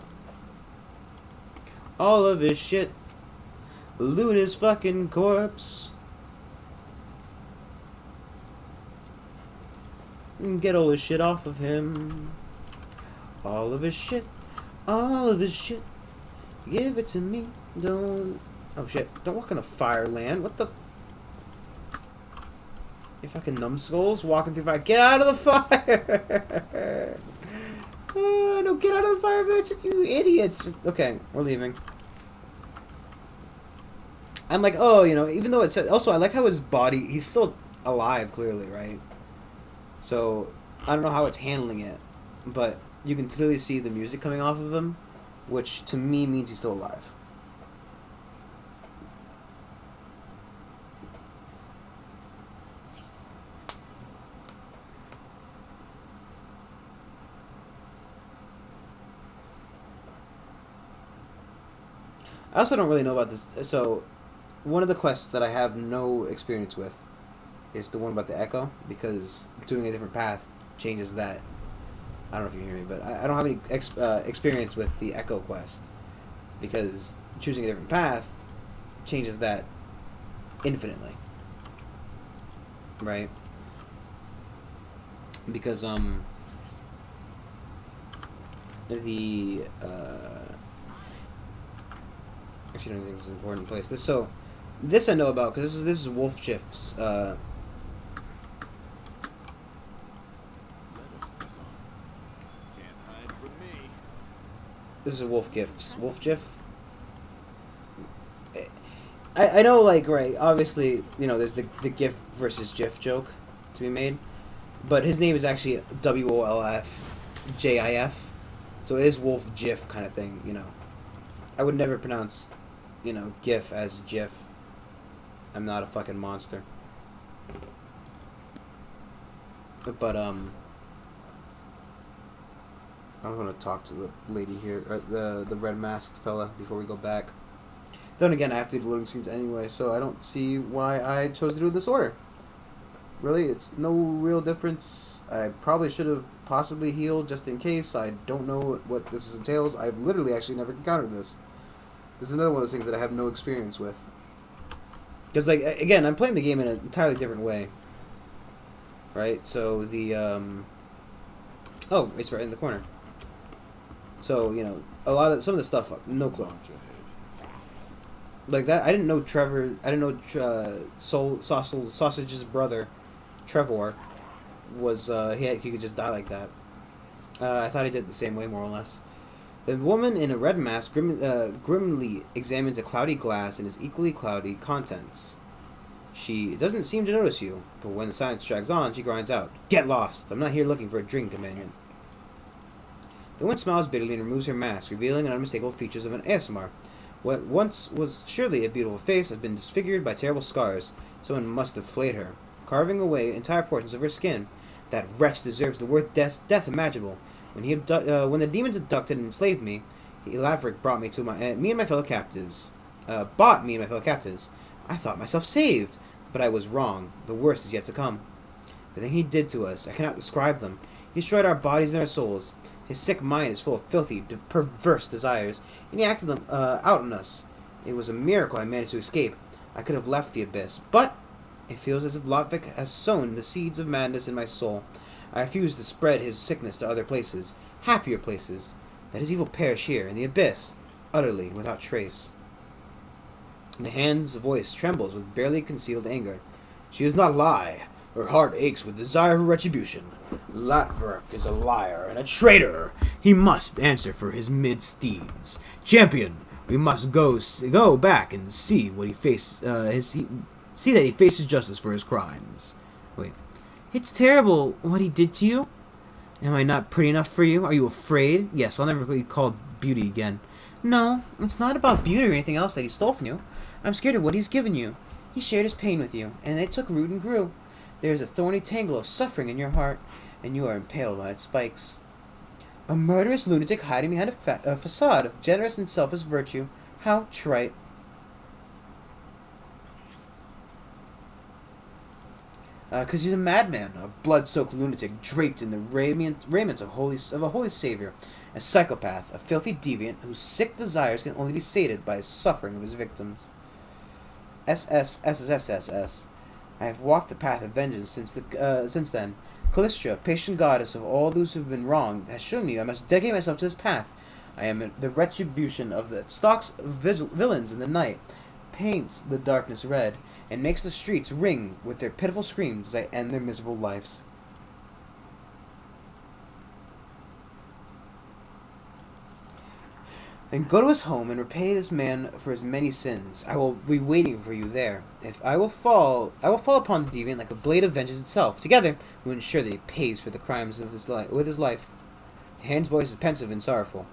All of his shit. Loot his fucking corpse. And get all his shit off of him. All of his shit. All of his shit. Give it to me. Don't... Oh shit. Don't walk in the fire, land. What the... You fucking numbskulls walking through fire. Get out of the fire! No, get out of the fire there, you idiots! Okay, we're leaving. I'm like, oh, you know, even though it's... Also, I like how his body... He's still alive, clearly, right? So, I don't know how it's handling it. But you can clearly see the music coming off of him. Which, to me, means he's still alive. I also don't really know about this. So, one of the quests that I have no experience with is the one about the echo, because doing a different path changes that. I don't know if you can hear me, but I don't have any experience with the echo quest, because choosing a different path changes that infinitely. Right? Because, the, actually, I don't think this is an important place. This I know about because this is Wolf Jiff's. Let us press on. Can't hide from me. This is Wolf Gifts. Wolf Jiff. I know, like, right, obviously, you know, there's the GIF versus GIF joke to be made, but his name is actually WOLF JIF, so it is Wolf GIF kind of thing, you know. I would never pronounce, you know, GIF as GIF. I'm not a fucking monster. But, I'm gonna talk to the lady here, or the red masked fella, before we go back. Then again, I have to do the loading screens anyway, so I don't see why I chose to do this order. Really, it's no real difference. I probably should have possibly healed just in case. I don't know what this entails. I've literally actually never encountered this. This is another one of those things that I have no experience with. Because, like, again, I'm playing the game in an entirely different way. Right? So, the, oh, it's right in the corner. So, you know, some of the stuff, no clue. Like that, I didn't know Sausage's brother, Trevor, was, he could just die like that. I thought he did it the same way, more or less. The woman in a red mask grimly examines a cloudy glass and its equally cloudy contents. She doesn't seem to notice you, but when the silence drags on, she grinds out, "Get lost! I'm not here looking for a drink, companion." The woman smiles bitterly and removes her mask, revealing unmistakable features of an ASMR. What once was surely a beautiful face has been disfigured by terrible scars. Someone must have flayed her, carving away entire portions of her skin. That wretch deserves the worst death imaginable. When when the demons abducted and enslaved me, Laverick brought me to me and my fellow captives. Bought me and my fellow captives. I thought myself saved, but I was wrong. The worst is yet to come. The thing he did to us, I cannot describe them. He destroyed our bodies and our souls. His sick mind is full of filthy, perverse desires, and he acted them out on us. It was a miracle I managed to escape. I could have left the abyss, but it feels as if Lotvik has sown the seeds of madness in my soul. I refuse to spread his sickness to other places, happier places. Let his evil perish here, in the abyss, utterly, without trace. The hand's voice trembles with barely concealed anger. She does not lie. Her heart aches with desire for retribution. Latverk is a liar and a traitor. He must answer for his misdeeds. Champion, we must go back and see what see that he faces justice for his crimes. Wait, it's terrible what he did to you. Am I not pretty enough for you? Are you afraid? Yes, I'll never be called beauty again. No, it's not about beauty or anything else that he stole from you. I'm scared of what he's given you. He shared his pain with you, and it took root and grew. There is a thorny tangle of suffering in your heart, and you are impaled on its spikes. A murderous lunatic hiding behind a facade of generous and selfless virtue. How trite. Because he's a madman, a blood-soaked lunatic draped in the raiments of a holy savior, a psychopath, a filthy deviant whose sick desires can only be sated by the suffering of his victims. SSSSSS. I have walked the path of vengeance since then. Callistra, patient goddess of all those who have been wronged, has shown me I must dedicate myself to this path. I am the retribution of the stalks villains in the night, paints the darkness red, and makes the streets ring with their pitiful screams as I end their miserable lives. Then go to his home and repay this man for his many sins. I will be waiting for you there. If I will fall upon the deviant like a blade of vengeance itself. Together, we will ensure that he pays for the crimes of with his life. The hand's voice is pensive and sorrowful.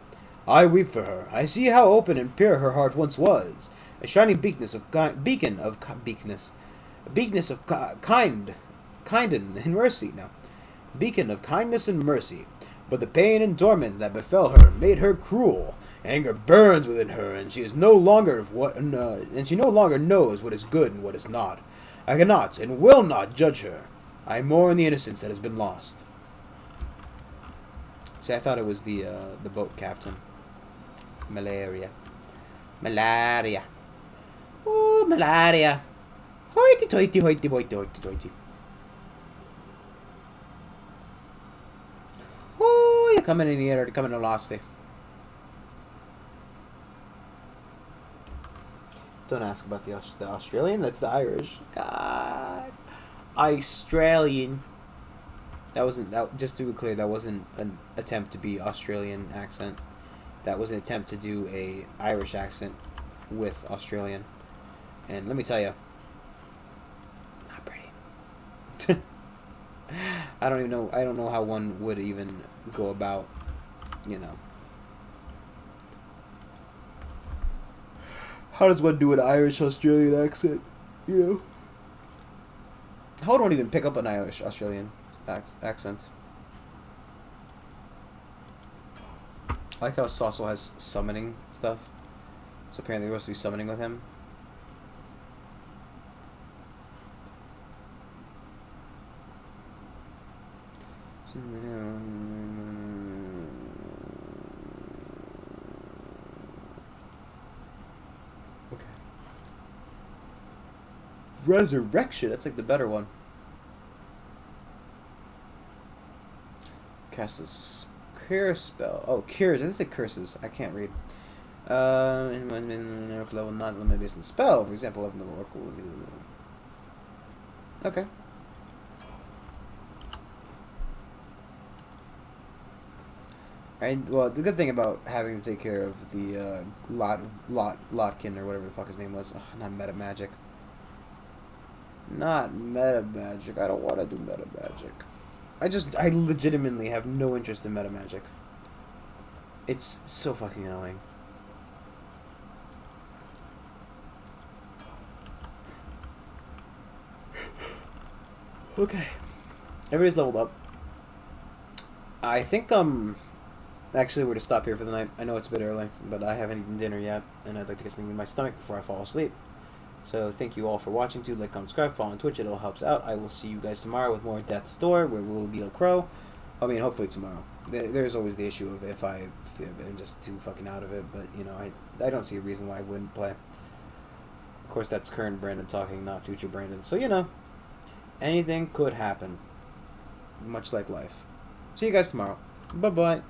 I weep for her. I see how open and pure her heart once was. A shining beacon of kindness and mercy. No, beacon of kindness and mercy. But the pain and torment that befell her made her cruel. Anger burns within her, and she no longer knows what is good and what is not. I cannot and will not judge her. I mourn the innocence that has been lost. See, I thought it was the boat captain. Malaria. Ooh, malaria. Hoity toity, hoity toity, hoity toity. Oh, you're coming in here, you're coming in losty. Don't ask about the Australian. That's the Irish. God, Australian. That wasn't. That, just to be clear, that wasn't an attempt to be Australian accent. That was an attempt to do a Irish accent with Australian. And let me tell you, not pretty. I don't even know. I don't know how one would even go about, you know. How does one do an Irish Australian accent? You know. How would one even pick up an Irish Australian accent? I like how Saucel has summoning stuff. So apparently we're supposed to be summoning with him. Okay. Resurrection, that's like the better one. Cast a cure spell. Oh, cures. I think it curses. I can't read. In level not limited based on spell. For example, level the oracle. Okay. Well, the good thing about having to take care of the Lotkin or whatever the fuck his name was. Ugh, not meta magic. Not meta magic. I don't want to do meta magic. I legitimately have no interest in meta magic. It's so fucking annoying. Okay. Everybody's leveled up. I think, actually we're to stop here for the night. I know it's a bit early, but I haven't eaten dinner yet, and I'd like to get something in my stomach before I fall asleep. So thank you all for watching. Like, comment, subscribe, follow on Twitch. It all helps out. I will see you guys tomorrow with more Death's Door, where we will be a crow. I mean, hopefully tomorrow. There's always the issue of if I'm just too fucking out of it, but, you know, I don't see a reason why I wouldn't play. Of course, that's current Brandon talking, not future Brandon. So, you know, anything could happen. Much like life. See you guys tomorrow. Bye-bye.